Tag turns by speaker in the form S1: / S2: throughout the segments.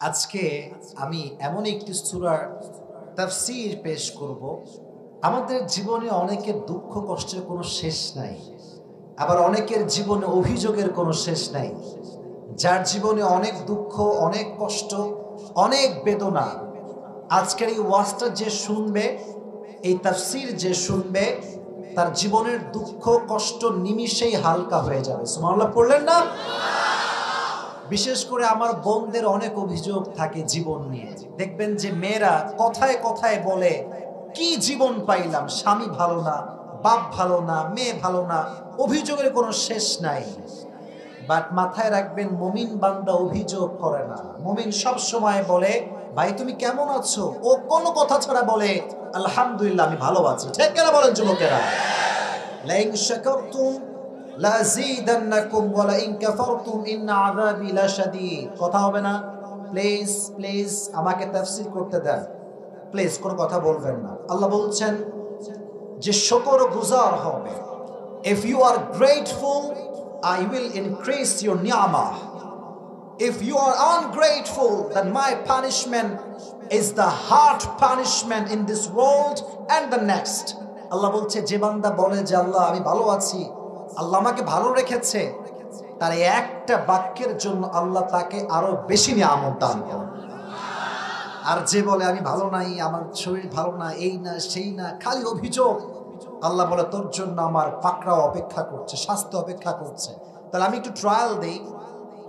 S1: আজকে আমি এমন একটি সূরার তাফসীর পেশ করব। আমাদের জীবনে অনেকের দুঃখ কষ্টের কোনো শেষ নাই, আবার অনেকের জীবনে অভিযোগের কোনো শেষ নাই। যার জীবনে অনেক দুঃখ, অনেক কষ্ট, অনেক বেদনা, আজকের এই ওয়াজটা যে শুনবে, এই তাফসীর যে শুনবে, তার জীবনের দুঃখ কষ্ট নিমিষেই হালকা হয়ে যাবে। সুবহানাল্লাহ পড়লেন না? বিশেষ করে আমার বোনদের অনেক অভিযোগ থাকে জীবন নিয়ে। দেখবেন যে মেয়েরা কথায় কথায় বলে, কি জীবন পাইলাম, স্বামী ভালো না, বাপ ভালো না, মেয়ে ভালো না, অভিযোগের কোনো শেষ নাই। বাট মাথায় রাখবেন, মুমিন বান্দা অভিযোগ করে না। মুমিন সব সময় বলে, ভাই তুমি কেমন আছো? ও কোনো কথা ছাড়া বলে, আলহামদুলিল্লাহ আমি ভালো আছি। ঠিক কেন বলেন যুবকেরা? লাইন শাকারতুম লাযীদান্নাকুম ওয়া লাইন কাফারতুম ইন্না আযাবি লাশাদীদ। কথা হবে না? প্লিজ প্লিজ আমাকে তাফসীর করতে দেন, প্লিজ কোনো কথা বলবেন না। আল্লাহ বলছেন যে শুকরগুজার হবে। If you are grateful, I will increase your ni'mah. If you are ungrateful, then my punishment is the hard punishment in this world and the next. আল্লাহ বলছে, যে বান্দা বলে যে আল্লাহ আমি ভালো আছি, আল্লাহ আমাকে ভালো রেখেছে, তার একটা বাক্যের জন্য আল্লাহ তাকে আরো বেশি নিয়ামত দান করেন। আর যে বলে আমি ভালো নাই, আমার শরীর ভালো না, এই না সেই না, খালি অভিযোগ, আল্লাহ বলে তোর জন্য আমার পাকড়াও অপেক্ষা করছে, শাস্তি অপেক্ষা করছে। তাহলে আমি একটু ট্রায়াল দেই।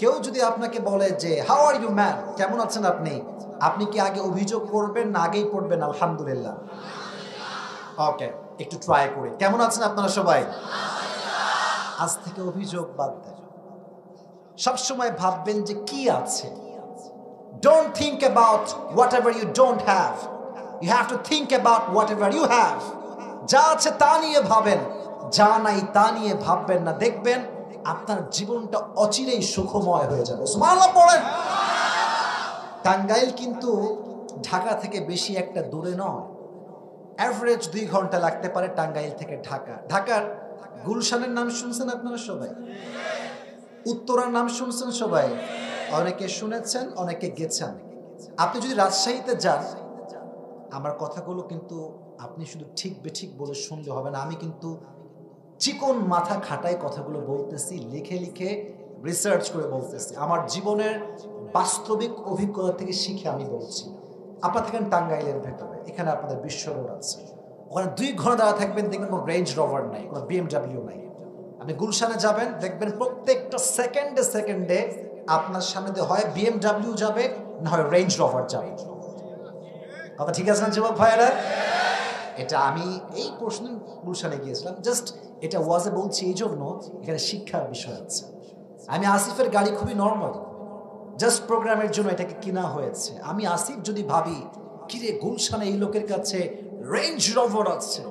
S1: কেউ যদি আপনাকে বলে যে হাউ আর ইউ ম্যান, কেমন আছেন আপনি, আপনি কি আগে অভিযোগ করবেন না আগেই পড়বেন আলহামদুলিল্লাহ? ওকে, একটু ট্রাই করি। কেমন আছেন আপনারা সবাই? আজ থেকে অভিযোগ বাদ দেন। সবসময় ভাববেন যে কি আছে। Don't think about whatever you don't have. You have to think about whatever you have. যা আছে তা নিয়ে ভাবেন, যা নাই তা নিয়ে ভাববেন না। দেখবেন আপনার জীবনটা অচিরেই সুখময় হয়ে যাবে। সুবহানাল্লাহ পড়েন। টাঙ্গাইল কিন্তু ঢাকা থেকে বেশি একটা দূরে নয়। অ্যাভারেজ 2 ঘন্টা লাগতে পারে টাঙ্গাইল থেকে ঢাকা। ঢাকার গুলশানের নাম শুনছেন আপনারা সবাই? উত্তরার নাম শুনছেন সবাই? অনেকে শুনেছেন, অনেকে গেছেন। আপনি যদি রাজশাহীতে যান, আমার কথাগুলো কিন্তু আপনি শুধু ঠিক বেঠিক বলে শুনলে হবে না। আমি কিন্তু চিকন মাথা খাটায় কথাগুলো বলতেছি, লিখে লিখে রিসার্চ করে বলতেছি। আমার জীবনের বাস্তবিক অভিজ্ঞতা থেকে শিখে আমি বলছি। আপনারা থাকেন টাঙ্গাইলের ভেতরে, এখানে আপনাদের বিশ্ব রোড আছে, ওখানে 2 ঘন্টা দাঁড়া থাকবেন, দেখবেন কোনো রেঞ্জ রোভার নাই, কোনো BMW নাই। আপনি গুলশানে যাবেন, দেখবেন প্রত্যেকটা সেকেন্ডে সেকেন্ডে আপনার সামনে দিয়ে হয় BMW যাবে, না হয় রেঞ্জ রোভার যাবে। কথা ঠিক আছে না যুবক ভাইয়েরা? এটা আমি এই প্রশ্ন গুলশানে গিয়েছিলাম, জাস্ট এটা ওয়াজে বলছি এই জন্য, এখানে শিক্ষার বিষয় আছে। আমি আসিফের গাড়ি খুবই নর্মাল, জাস্ট প্রোগ্রামের জন্য এটাকে কিনা হয়েছে। আমি আসিফ যদি ভাবি কিরে গুলশানে এই লোকের কাছে রেঞ্জ রোভার আছে,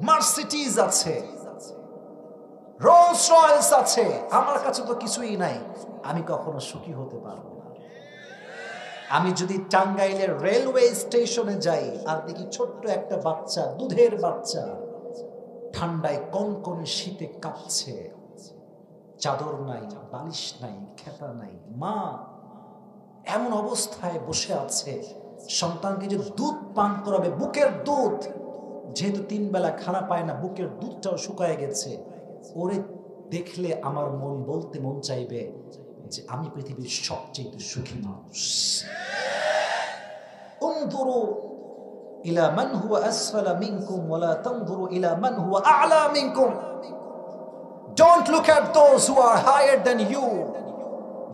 S1: মার্সিডিজ আছে, রোলস রয়েস আছে, আমার কাছে তো কিছুই নাই, আমি কখনো সুখী হতে পারবো না। আমি যদি টাঙ্গাইলের রেলওয়ে স্টেশনে যাই আর দেখি ছোট্ট একটা বাচ্চা, দুধের বাচ্চা, ঠান্ডায় কনকনে শীতে কাঁপছে, চাদর নাই, বালিশ নাই, খেতা নাই, মা এমন অবস্থায় বসে আছে, সন্তানকে যে দুধ পান করাবে, বুকের দুধ, যেহেতু 3 বেলা খানা পায় না, বুকের দুধটাও শুকায় গেছে, ওরে দেখলে আমার মন চাইবে যে আমি পৃথিবীর সবচেয়ে সুখী মানুষ। উনজুরু ইলা মান হুয়া আসফালা মিনকুম ওয়া লা তানজুরু ইলা মান হুয়া আ'লা মিনকুম। Don't look at those who are higher than you.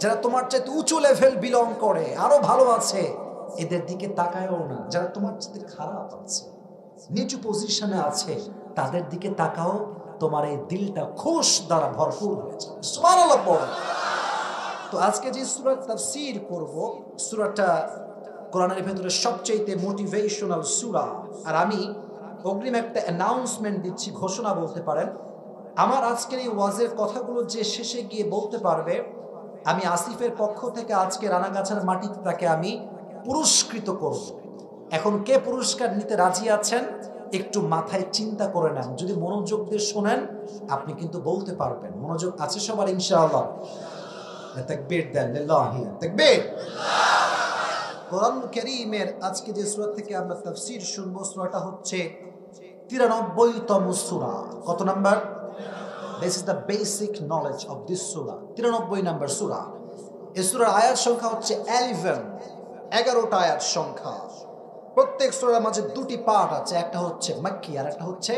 S1: যারা তোমার চাইতে উঁচু লেভেল বিলং করে, আরো ভালো আছে, এদের দিকে তাকায়ও না। যারা তোমার চাইতে খারাপ আছে, নিচু পজিশনে আছে, তাদের দিকে তাকাও, তোমার এই দিলটা খুশ দ্বারা ভরপুর হয়ে যাবে। সুবহানাল্লাহ পড়ো। তো আজকে যে সূরা তাফসীর করব, সূরাটা কোরআনের ভেতরে সবচেয়ে মোটিভেশনাল সূরা। আর আমি অগ্রিম একটা অ্যানাউন্সমেন্ট দিচ্ছি, ঘোষণা বলতে পারেন। আমার আজকের এই ওয়াজের কথাগুলো যে শেষে গিয়ে বলতে পারবে, আমি আসিফের পক্ষ থেকে আজকে রানাগাছার মাটিতে তাকে আমি পুরস্কৃত করব। এখন কে পুরস্কার নিতে রাজি আছেন একটু মাথায় চিন্তা করে নেন। যদি মনোযোগ দিয়ে শোনেন আপনি কিন্তু বলতে পারবেন। মনোযোগ আছে সবার ইনশাআল্লাহ? তাকবীর দেন, লিল্লাহি তাকবীর। কোরআন কারীমের আজকে যে সূরা থেকে আমরা তাফসীর শুনবো, সূরাটা হচ্ছে 93তম সূরা। কত number? This is the basic knowledge of this surah. 93 number সূরা। এই সূরার আয়াত সংখ্যা হচ্ছে 11টা আয়াত সংখ্যা। প্রত্যেক সূরার মাঝে দুটি পার্ট আছে, একটা হচ্ছে মাক্কি আর একটা হচ্ছে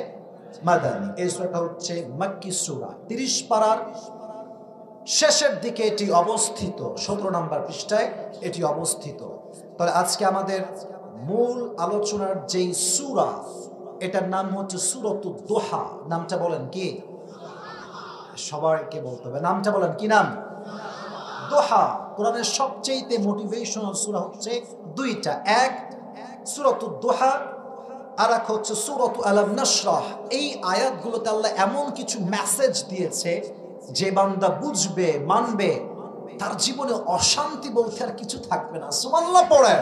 S1: মাদানী। এই সূরাটা হচ্ছে মাক্কি সূরা, 30 পারার শেষের দিকে এটি অবস্থিত, 17 নাম্বার পৃষ্ঠায় এটি অবস্থিত। তাহলে আজকে আমাদের মূল আলোচনার যেই সূরা, এটার নাম হচ্ছে সূরাতুদ দুহা। নামটা বলেন কি? সবাইকে বলতে হবে, নামটা বলেন কি নাম? দুহা। কোরআনের সবচেয়ে মোটিভেশনাল সূরা হচ্ছে দুইটা, এক সূরাতুদ দুহা আর এক হচ্ছে সূরাতু আলাম নাশরাহ। এই আয়াতগুলোতে আল্লাহ এমন কিছু মেসেজ দিয়েছে যে বান্দা বুঝবে, মানবে, তার জীবনে অশান্তি বলতে আর কিছু থাকবে না। সুবহানাল্লাহ পড়েন।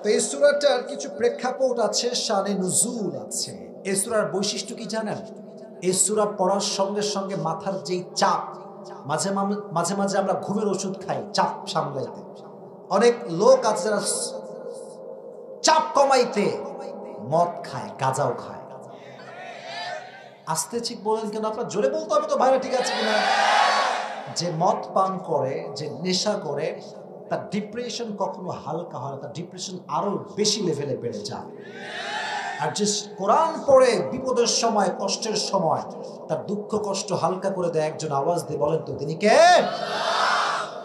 S1: তো এই সূরাটার কিছু প্রেক্ষাপট আছে, শানে নুজুল আছে। এই সূরার বৈশিষ্ট্য কি জানেন? এই সূরা পড়ার সঙ্গে সঙ্গে মাথার যেই চাপ, মাঝে মাঝে আমরা ঘুমের ওষুধ খাই চাপ সামলাইতে। অনেক লোক আছে যারা চাপ কমাইতে মদ খায়, গাঁজাও খায়। আস্তে ঠিক বলেন কেন? আপনার জোরে বলতে হবে তো ভাইরা, ঠিক আছে কিনা? যে মদ পান করে, যে নেশা করে, তার ডিপ্রেশন কখনো হালকা হয় না, তার ডিপ্রেশন আরো বেশি লেভেলে বেড়ে যায়। আর যে কোরআন পড়ে বিপদের সময়, কষ্টের সময় তার দুঃখ কষ্ট হালকা করে দেয়, একজন আওয়াজ দিয়ে বলেন তো তিনি কে?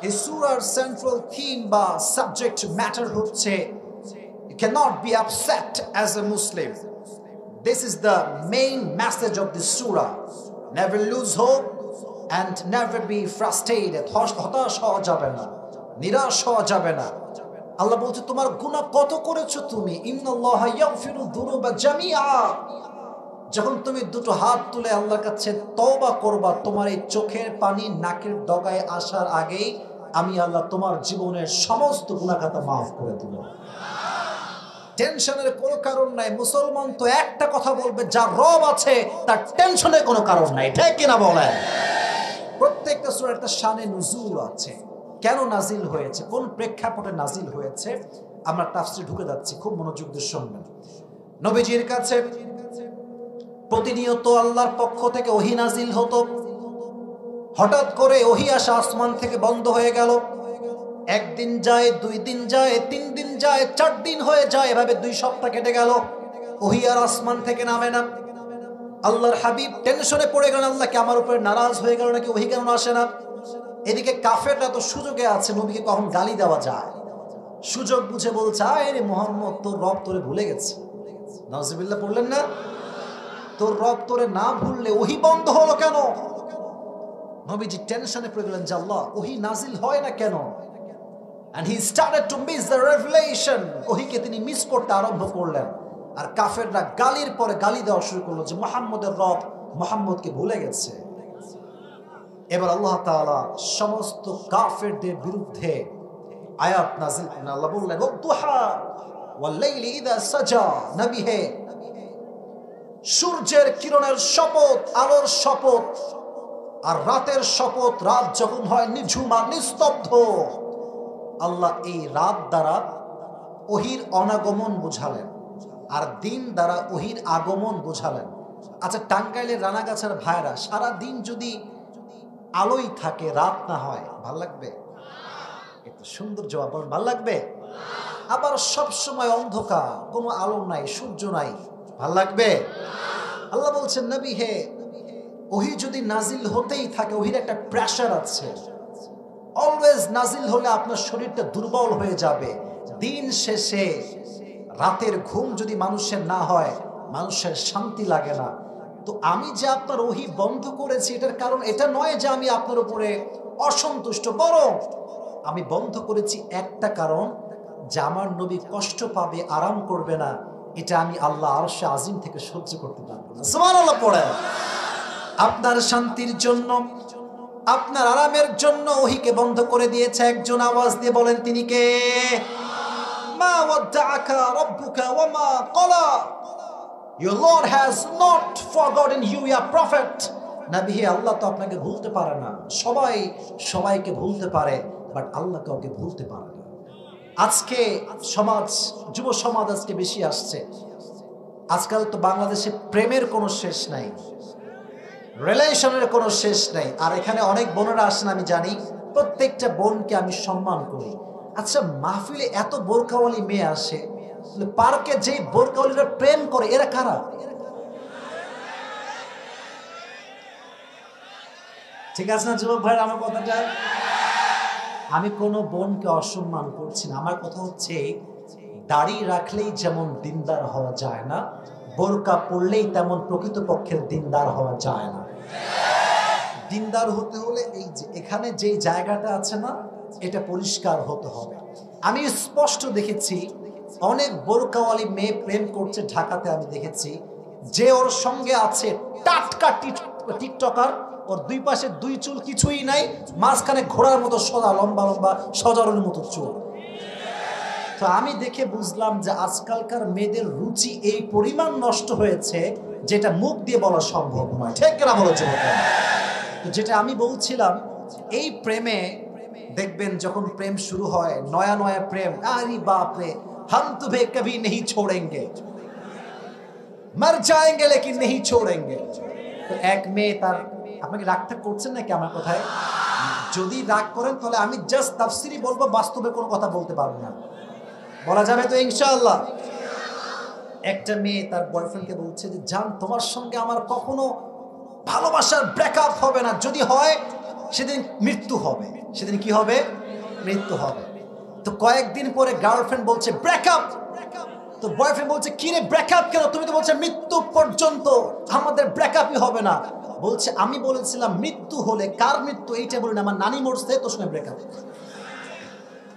S1: এই সূরার সেন্ট্রাল থিম বা সাবজেক্ট ম্যাটার হচ্ছে you cannot be upset as a Muslim. This is the main message of this surah. Never lose hope and never be frustrated. হতাশ হওয়া যাবে না, নিরাশ হওয়া যাবে না। আল্লাহ বলছে তোমার গুনাহ কত করেছো তুমি, ইন্নাল্লাহা ইয়াগফিরু যুনুবা জামিআ। যখন তুমি দুটো হাত তুলে আল্লাহর কাছে তওবা করবা, তোমার এই চোখের পানি নাকের ডগায় আসার আগেই আমি আল্লাহ তোমার জীবনের সমস্ত গুনাহ খাতা মাফ করে দেব। টেনশনের কোনো কারণ নাই। মুসলমান তো একটা কথা বলবে, যার রব আছে তার টেনশনের কোনো কারণ নাই, ঠিক কিনা বলেন? প্রত্যেকটা সূরার একটা শানে নুজুল আছে। কেন নাজিল হয়েছে, কোন প্রেক্ষাপটে নাজিল হয়েছে, আমরা তাফসীরে ঢুকে যাচ্ছি, খুব মনোযোগ দিয়ে শুনবেন। নবীজির কাছে প্রতিনিয়ত আল্লাহর পক্ষ থেকে ওহী নাজিল হতো। হঠাৎ করে ওহী আসা আসমান থেকে বন্ধ হয়ে গেল। একদিন যায়, 2 দিন যায়, 3 দিন যায়, 4 দিন হয়ে যায়, এভাবে 2 সপ্তাহ কেটে গেল, ওহী আর আসমান থেকে নামে না। আল্লাহর হাবিব টেনশনে পড়ে গেলেন, আল্লাহ কি আমার উপরে নারাজ হয়ে গেল নাকি, ওহী কেন আসে না? এদিকে কাফেররা তো সুযোগে আছে, নবীকে কখন গালি দেওয়া যায়, সুযোগ বুঝে বলছে, আরে মুহাম্মদ তোর রব তোরে ভুলে গেছে। নাউজুবিল্লাহ পড়লেন না? তোর রব তোরে না ভুললে ওহী বন্ধ হলো কেন? নবীজি টেনশনে পড়ে গেলেন যে আল্লাহ ওহী নাজিল হয় না কেন? And he started to miss the revelation. ওহীকে তিনি মিস করতে আরম্ভ করলেন। আর কাফেররা গালির পরে গালি দেওয়া শুরু করলো যে মুহাম্মদের রব মুহাম্মদকে ভুলে গেছে। এবার আল্লাহ তাআলা সমস্ত কাফেরদের বিরুদ্ধে আয়াত নাযিল করেন। আল্লাহ বললেন ওয়াদুহা ওয়াল লাইলি ইযা সাজা। নবী হে, সূর্যের কিরণের শপথ, আলোর শপথ, আর রাতের শপথ। রাত যখন হয় নিঝুম আর নিস্তব্ধ, আল্লাহ এই রাত দ্বারা ওহীর অনাগমন বুঝালেন, আর দিন দ্বারা ওহীর আগমন বুঝালেন। আচ্ছা, টাঙ্গাইলের রানাগাছার ভাইরা সারা দিন যদি আলোই থাকে, রাত না হয়, ভাল লাগবে? একটু সুন্দর জবাব বলেন, ভাল লাগবে? আবার সব সময় অন্ধকার, কোনো আলো নাই, সূর্য নাই, ভাল লাগবে? আল্লাহ বলছেন নবী হে, ওহী যদি নাজিল হতেই থাকে, ওহীর একটা প্রেসার আছে। অলওয়েজ নাজিল হলে আপনার শরীরটা দুর্বল হয়ে যাবে। দিন শেষে রাতের ঘুম যদি মানুষের না হয়, মানুষের শান্তি লাগে না। তো আমি যে আপনার ওহী বন্ধ করেছি, এটার কারণ এটা নয় যে আমি আপনার উপরে অসন্তুষ্ট, বরং আমি বন্ধ করেছি একটা কারণ, যে আমার নবী কষ্ট পাবে, আরাম করবে না, এটা আমি আল্লাহ আরশে আজিম থেকে সহ্য করতে পারবো না। সুবহানাল্লাহ পড়ে। আপনার শান্তির জন্য, আপনার আরামের জন্য ওহীকে বন্ধ করে দিয়েছে। একজন আওয়াজ দিয়ে বলেন তিনি কে? মা ওয়াদ্দাআকা রাব্বুকা ওয়া মা ক্বালা। Your Lord has not forgotten you, ya prophet. নবী হে, আল্লাহ তো আপনাকে ভুলতে পারে না। সবাই সবাইকে ভুলতে পারে, বাট আল্লাহ কাউকে ভুলতে পারে না। আজকে সমাজ, যুব সমাজ আজকে বেশি আসছে। আজকাল তো বাংলাদেশে প্রেমের কোনো শেষ নাই, রিলেশনের কোনো শেষ নাই। আর এখানে অনেক বোনেরা আসেন, আমি জানি প্রত্যেকটা বোনকে আমি সম্মান করি। আচ্ছা, মাহফিলে এত বোরকাওয়ালি মেয়ে আসে, পার্কে যেই বোরকাওয়ালিরা প্রেম করে এরা কারা? ঠিক আছে না যুবক ভাই? আমার কথাটা, আমি কোনো বোনকে অসম্মান করছি না। আমার কথা হচ্ছে, দাড়ি রাখলেই যেমন দিনদার হওয়া যায় না, বোরকা পড়লেই তেমন প্রকৃতপক্ষের দিনদার হওয়া যায় না। দিনদার হতে হলে এই যে এখানে যেই জায়গাটা আছে না, এটা পরিষ্কার হতে হবে। আমি স্পষ্ট দেখেছি অনেক বোরকাওয়ালি মেয়ে প্রেম করছে ঢাকাতে। আমি দেখেছি যে ওর সঙ্গে আছে টাটকা টিকটকার, ওর দুই পাশে দুই চুল কিছুই নাই, মাঝখানে ঘোড়ার মতো সদা লম্বা লম্বা সজারুর মতো চুল। তো আমি দেখে বুঝলাম যে আজকালকার মেয়েদের রুচি এই পরিমাণ নষ্ট হয়েছে যেটা মুখ দিয়ে বলা সম্ভব নয়। ঠিক না বলেছে? তো যেটা আমি বলছিলাম, এই প্রেমে দেখবেন যখন প্রেম শুরু হয়, নয়া নয়া প্রেম, আরে বাপ রে, हम तुम्हें कभी नहीं छोड़ेंगे, मर जाएंगे लेकिन नहीं छोड़ेंगे। তো এক মেয়ে তার, আপনাকে রাগটা করছেন নাকি আমার কথায়? যদি রাগ করেন তাহলে আমি জাস্ট তাফসিরি বলবো, বাস্তবে কোনো কথা বলতে পারবো না। বলা যাবে তো ইনশাআল্লাহ? একটা মেয়ে তার বয়ফ্রেন্ডকে বলছে যে, জান তোমার সঙ্গে আমার কখনো ভালোবাসার ব্রেকআপ হবে না, যদি হয় সেদিন মৃত্যু হবে। সেদিন কি হবে? মৃত্যু হবে। তো কয়েকদিন পরে গার্লফ্রেন্ড বলছে ব্রেকআপ। তো বয়ফ্রেন্ড বলছে, কি রে ব্রেকআপ কেন? তুমি তো বলছো মৃত্যু পর্যন্ত আমাদের ব্রেকআপই হবে না। বলছে, আমি বলেছিলাম মৃত্যু হলে, কার মৃত্যু এইটা বলি না, আমার নানি মরছে তোর সঙ্গে ব্রেকআপ।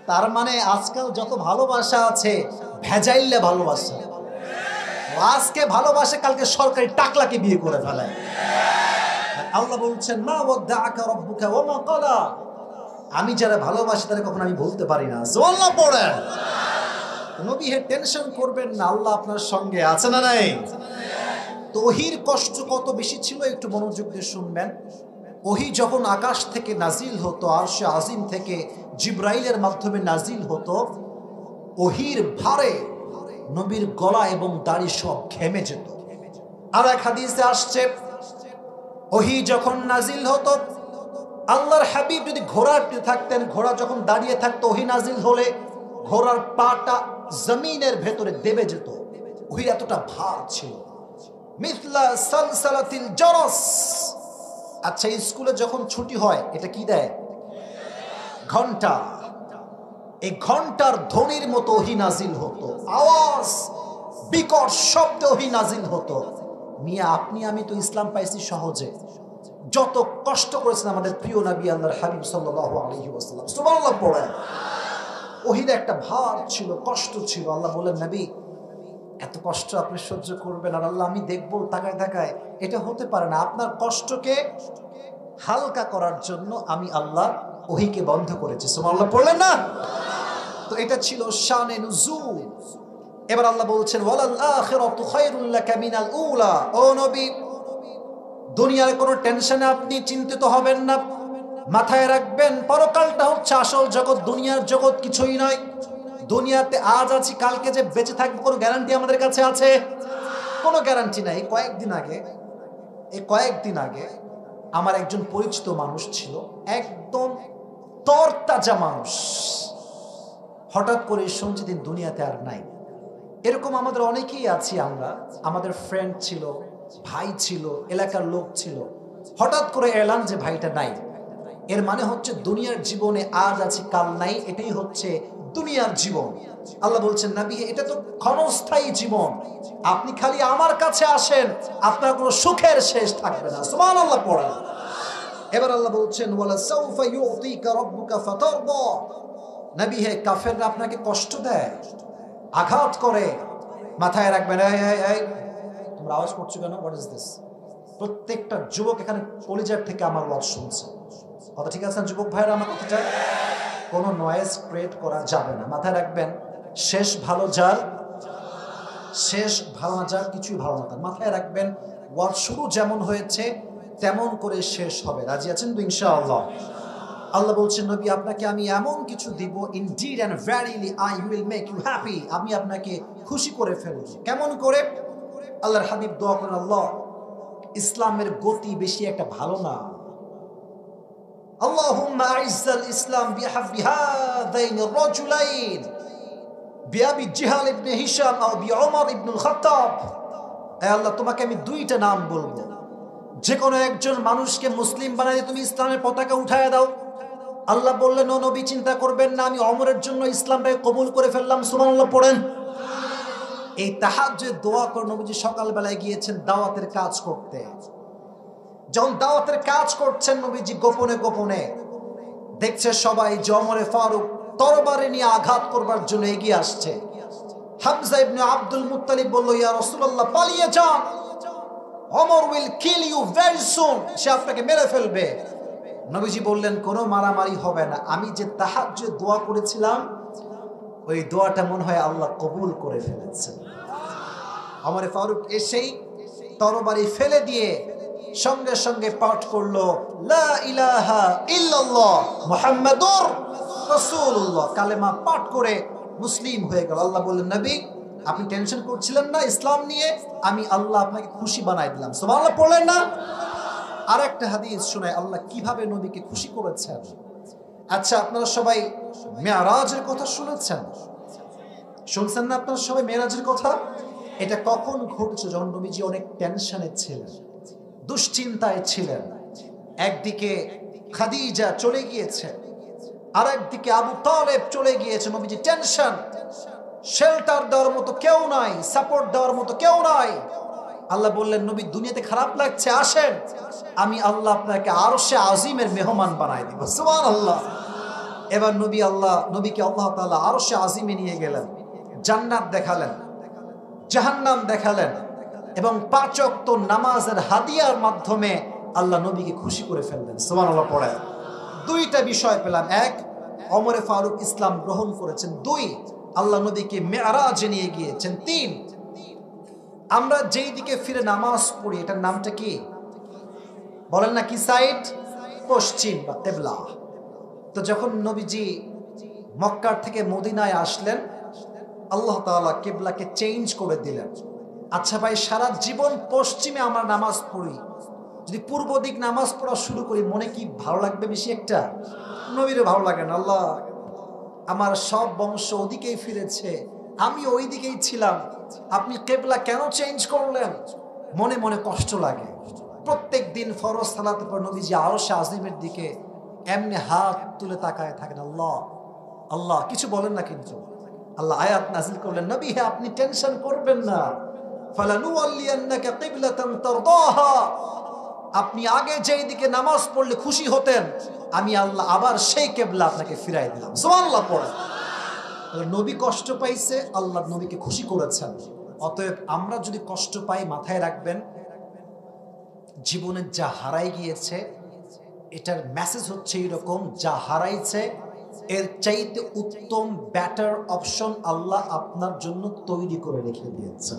S1: তার মানে আজকাল যত ভালোবাসা আছে ভেজাইলে ভালোবাসা, আজকে ভালোবাসে কালকে সরকারি টাকলাকে বিয়ে করে ফেলায়। আল্লাহ বলছেন, মা ওয়াদ্দাআকা রাব্বুকা ওয়া মা ক্বালা, আমি যারা ভালোবাসি তারা কখনো আমি বলতে পারি না। সুবহানাল্লাহ পড়েন। নবী হে টেনশন করবেন না, আল্লাহ আপনার সঙ্গে আছে না নাই? তো ওহীর কষ্ট কত বেশি ছিল একটু মনোযোগ দিয়ে শুনবেন। ওহী যখন আকাশ থেকে নাজিল হতো, আরশে আজিম থেকে জিবরাইলের মাধ্যমে নাজিল হতো, ওহীর ভারে নবীর গলা এবং দাড়ি সব ঘেমে যেত। আর এক হাদিসে আসছে, ওহী যখন নাজিল হতো, আল্লাহর হাবিব যদি ঘোড়াতে থাকতেন, ঘোড়া যখন দাঁড়িয়ে থাকতো, ওহী নাজিল হলে ঘোড়ার পাটা জমিনের ভেতরে দেবে যেত। ওহীর এতটা ভার ছিল। মিথলা সালসালাতিল জারাস। আচ্ছা, স্কুলে যখন ছুটি হয় এটা কি দেয়? ঘন্টা। এই ঘন্টার ধ্বনির মতো ওহী নাজিল হতো, আওয়াজ বিকট শব্দে ওহী নাজিল হতো। মিয়া আপনি আমি তো ইসলাম পাইছি সহজে, যত কষ্ট করেছেন আমাদের প্রিয় নবী আল্লাহর হাবিব সাল্লাল্লাহু আলাইহি ওয়াসাল্লাম। সুবহানাল্লাহ পড়েন। ওহীর একটা ভার ছিল, কষ্ট ছিল। আল্লাহ বলেন, নবী এত কষ্ট আপনি সহ্য করবেন আর আল্লাহ আমি দেখবো তাকায় তাকায়, এটা হতে পারে না। আপনার কষ্টকে হালকা করার জন্য আমি আল্লাহ ওহীকে বন্ধ করেছি। সুবহানাল্লাহ পড়লেন না? তো এটা ছিল শানে নুজুল। এবার আল্লাহ বলছেন, ওয়ালাল আখিরাতু খায়রুল লাকা মিনাল উলা। ও নবী, দুনিয়ার কোনো টেনশনে আপনি চিন্তিত হবেন না। মাথায় রাখবেন, পরকালটা হচ্ছে আসল জগৎ, দুনিয়ার জগৎ কিছুই নয়। দুনিয়াতে আজ আছি, কালকে যে বেঁচে থাকবো কোনো গ্যারান্টি আমাদের কাছে আছে? কোনো গ্যারান্টি নাই। কয়েকদিন আগে আমার একজন পরিচিত মানুষ ছিল, একদম তরতাজা মানুষ। হঠাৎ করে শুনছি তিনি দুনিয়াতে আর নাই। এরকম আমাদের অনেকেই আছি আমরা, আমাদের ফ্রেন্ড ছিল, ভাই ছিল, এলাকার লোক ছিল, হঠাৎ করে এলান যে ভাইটা নাই। এর মানে হচ্ছে দুনিয়ার জীবনে আজ আছি কাল নাই, এটাই হচ্ছে দুনিয়ার জীবন। আল্লাহ বলছেন, নবী এটা তো ক্ষণস্থায়ী জীবন, আপনি খালি আমার কাছে আসেন, আপনার কোনো সুখের শেষ থাকবে না। সুবহানাল্লাহ পড়েন। এবার আল্লাহ বলছেন, ওয়ালা সাউফা ইউতিকা রাব্বুকা ফাতারদা। নবী হে, কাফেররা আপনাকে কষ্ট দেয়, আঘাত করে, মাথায় রাখবেন। এই তোমরা আওয়াজ করছো কেন? What is this? প্রত্যেকটা যুবক এখানে কলিজার থেকে আমার ওয়াজ শুনছে, কথা ঠিক আছে না যুবক ভাইরা? আমার কথাটা কোনো নয়েজ ক্রিয়েট করা যাবে না, মাথায় রাখবেন। শেষ ভালো যার, শেষ ভালো না যার, কিছুই ভালো না তার। মাথায় রাখবেন, ওয়াজ শুরু যেমন হয়েছে তেমন করে শেষ হবে। রাজি আছেন তো ইনশাআল্লাহ? আল্লাহ বলছেন নবী আপনাকে আমি এমন কিছু দিব, indeed and verily I will make you happy, আমি আপনাকে খুশি করে ফেলব। কেমন করে? আল্লাহর হাবিব দোয়া করেন, আল্লাহ ইসলামের গতি বেশি একটা ভালো না, আল্লাহুম্মা আইজ্জাল ইসলাম বিহাব্বি হাযাইনি রাজুলাইন বিআবি জিহাল ইবনে হিশাম আও বিউমর ইবনুল খাত্তাব। হে আল্লাহ তোমাকে আমি দুইটা নাম বলবো, যে কোনো একজন মানুষকে মুসলিম বানাই তুমি ইসলামের পতাকা উঠায় দাও। আল্লাহ বললেন ও নবী চিন্তা করবেন না, আমি ওমরের জন্য ইসলামটাকে কবুল করে ফেললাম। সুবহানাল্লাহ পড়েন। এই তাহাজ্জুদ দোয়া করে নবীজি সকালবেলায় গিয়েছেন দাওয়াতের কাজ করতে। যখন দাওয়াতের কাজ করছেন নবীজি গোপনে গোপনে দেখছে সবাই যে ওমরে ফারুক তরবারি নিয়ে আঘাত করবার জন্য এগিয়ে আসছে। হামজা ইবনে আব্দুল মুত্তালিব বলল, ইয়া রাসূলুল্লাহ পালিয়ে যান, Omar will kill you very soon, সে আপনাকে মেরে ফেলবে। নবীজি বললেন কোনো মারামারি হবে না, আমি যে তাহাজ্জুদ দোয়া করেছিলাম ওই দোয়াটা মনে হয় আল্লাহ কবুল করে ফেলেছেন। ওমর ফারুক এসেই তরবারি ফেলে দিয়ে সঙ্গে সঙ্গে পাঠ করলো লা ইলাহা ইল্লাল্লাহ মুহাম্মাদুর রাসূলুল্লাহ, কালেমা পাঠ করে মুসলিম হয়ে গেল। আল্লাহ বললেন নবী আপনি টেনশন করছিলেন না ইসলাম নিয়ে, আমি আল্লাহ আপনাকে খুশি বানাই দিলাম। সুবহানাল্লাহ পড়লেন না? আরেকটা হাদিস শোনায় আল্লাহ কিভাবে নবীকে খুশি করেছেন। আচ্ছা আপনারা সবাই মেরাজের কথা শুনেছেন? শুনছেন না আপনারা সবাই মেরাজের কথা? এটা কখন ঘটেছে? যখন নবীজি অনেক টেনশনে ছিলেন, দুশ্চিন্তায় ছিলেন। একদিকে খাদিজা চলে গিয়েছে, আর একদিকে আবু তালেব চলে গিয়েছে। নবীজি টেনশন, শেল্টার দেওয়ার মতো কেউ নাই, সাপোর্ট দেওয়ার মতো কেউ নাই। আল্লাহ বললেন নবী দুনিয়াতে খারাপ লাগছে, আসেন আমি আল্লাহ আপনাকে আরশে আজিমের মেহমান বানাই দিব। সুবহানাল্লাহ। এবার নবীকে আল্লাহ তাআলা আরশে আজিমে নিয়ে গেলেন, জান্নাত দেখালেন, জাহান্নাম দেখালেন, এবং 5 ওয়াক্ত নামাজের হাদিয়ার মাধ্যমে আল্লাহ নবীকে খুশি করে ফেললেন। সুবহানাল্লাহ পড়ে দুইটা বিষয় পেলাম, এক ওমরে ফারুক ইসলাম গ্রহণ করেছেন, 2 আল্লাহ নবীকে মেরাজে নিয়ে গিয়েছেন, 3 আমরা যেই দিকে ফিরে নামাজ পড়ি এটার নামটা কি বলেন না? কি সাইড? পশ্চিম বা কিবলা। তো যখন নবীজি মক্কার থেকে মদিনায় আসলেন আল্লাহ তাআলা কিবলাকে চেঞ্জ করে দিলেন। আচ্ছা ভাই সারা জীবন পশ্চিমে আমরা নামাজ পড়ি, যদি পূর্ব দিক নামাজ পড়া শুরু করি মনে কি ভালো লাগবে বেশি একটা? নবীরও ভালো লাগে না। আল্লাহ আমার সব বংশ ওদিকেই ফিরেছে, আমি ওই দিকেই ছিলাম, আপনি কিবলা কেন চেঞ্জ করলেন? মনে মনে কষ্ট লাগে। প্রত্যেক দিন ফরজ সালাতের পর নবীজি আরশে আজিমের দিকে এমনি হাত তুলে তাকায় থাকেন। আল্লাহ আল্লাহ কিছু বলেন না, কিন্তু আল্লাহ আয়াত নাযিল করলেন নবী হে আপনি টেনশন করবেন না, ফালানুওয়াল্লিয়ান্নাকা কিবলাতান তারদাহা, আপনি আগে যেই দিকে নামাজ পড়লে খুশি হতেন আমি আল্লাহ আবার সেই কিবলা আপনাকে ফিরাই দিলাম। সুবহানাল্লাহ পড়ে। নবী কষ্ট পাইছে, আল্লাহ নবীকে খুশি করেছেন। অতএব আমরা যদি কষ্ট পাই মাথায় রাখবেন জীবনে যা হারাই গিয়েছে এটার মেসেজ হচ্ছে এরকম, যা হারাইছে এর চাইতে উত্তম বেটার অপশন আল্লাহ আপনার জন্য তৈরি করে রেখে দিয়েছে।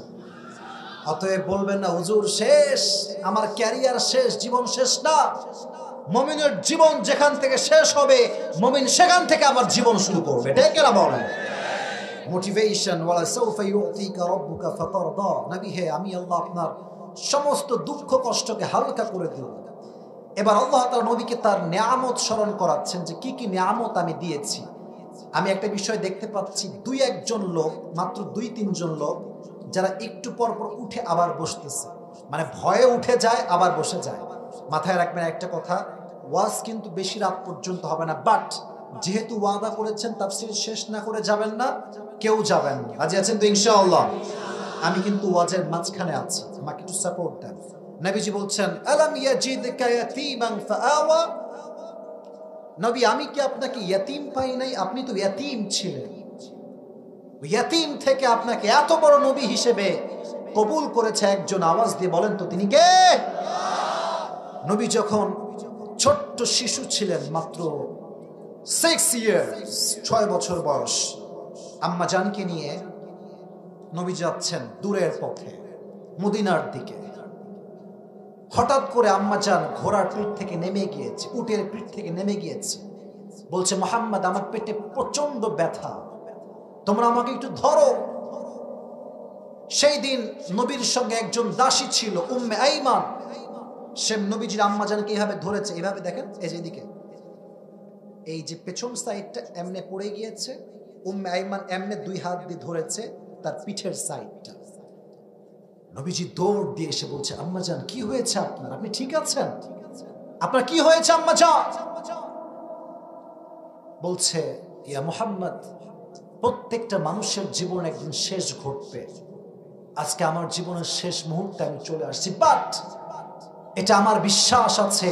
S1: অতএব বলবেন না হুজুর শেষ, আমার ক্যারিয়ার শেষ, জীবন শেষ না। মুমিনের জীবন যেখান থেকে শেষ হবে মুমিন সেখান থেকে আবার জীবন শুরু করবে। এটা কেন বলেন? মোটিভেশন ওয়ালা সাউফা ইউতিকা রাব্বুকা ফাতারদা, নবী হে আমি আল্লাহ আপনার সমস্ত দুঃখ কষ্টকে হালকা করে দেব। এবার আল্লাহ তাআলা নবীকে তার নিয়ামত স্মরণ করাচ্ছেন যে কি কি নিয়ামত আমি দিয়েছি। আমি একটা বিষয় দেখতে পাচ্ছি 2-1 জন লোক, মাত্র 2-3 জন লোক যারা একটু পর পর উঠে আবার বসতেছে, মানে ভয়ে উঠে যায় আবার বসে যায়। মাথায় রাখবেন একটা কথা, ওয়াজ কিন্তু বেশি রাত পর্যন্ত হবে না, বাট যেহেতু ওয়াদা করেছেন তাফসীর শেষ না করে যাবেন না, কেউ যাবেন না। রাজি আছেন তো ইনশাআল্লাহ? আমি কিন্তু ওয়াজের মাঝখানে আছি, আমাকে একটু সাপোর্ট দেন। নবীজি বলছেন আলাম ইয়াজিদকা ইয়াতীমান ফাআওয়া, নবী আমি কি আপনাকে ইয়াতীম পাই নাই? আপনি তো ইয়াতীম ছিলেন, ইয়াতীম থেকে আপনাকে এত বড় নবী হিসেবে কবুল করেছে একজন। আওয়াজ দিয়ে বলেন তো তিনি কে? নবী যখন ছোট্ট শিশু ছিলেন, মাত্র 6 ইয়ার্স, 6 বছর বয়স, আম্মা জানকে নিয়ে নবী যাচ্ছেন দূরের পথে মদিনার দিকে। হঠাৎ করে আম্মা জান ঘোড়ার পিঠ থেকে নেমে গিয়েছে, উটের পিঠ থেকে নেমে গিয়েছে, বলছে, মুহাম্মদ আমার পেটে প্রচন্ড ব্যথা, তোমরা আমাকে একটু ধরো। সেই দিন নবীর সঙ্গে একজন দাসী ছিল, উম্মে আইমান। সে নবীজির আম্মাজানকে এইভাবে ধরেছে, এইভাবে দেখেন, এই যে এদিকে, এই যে পেছন সাইডটা এমনে পড়ে গিয়েছে, উম্মে আইমান এমনে দুই হাত দিয়ে ধরেছে তার পিঠের সাইডটা। নবীজি দৌড় দিয়ে এসে বলছে, আম্মাজান কি হয়েছে আপনার, আপনি ঠিক আছেন? আপনার কি হয়েছে আম্মাজান? বলছে, ইয়া মুহাম্মদ, প্রত্যেকটা মানুষের জীবন একদিন শেষ ঘটবে। আজকে আমার জীবনের শেষ মুহূর্তে আমি চলে আসছি, বাট এটা আমার বিশ্বাস আছে,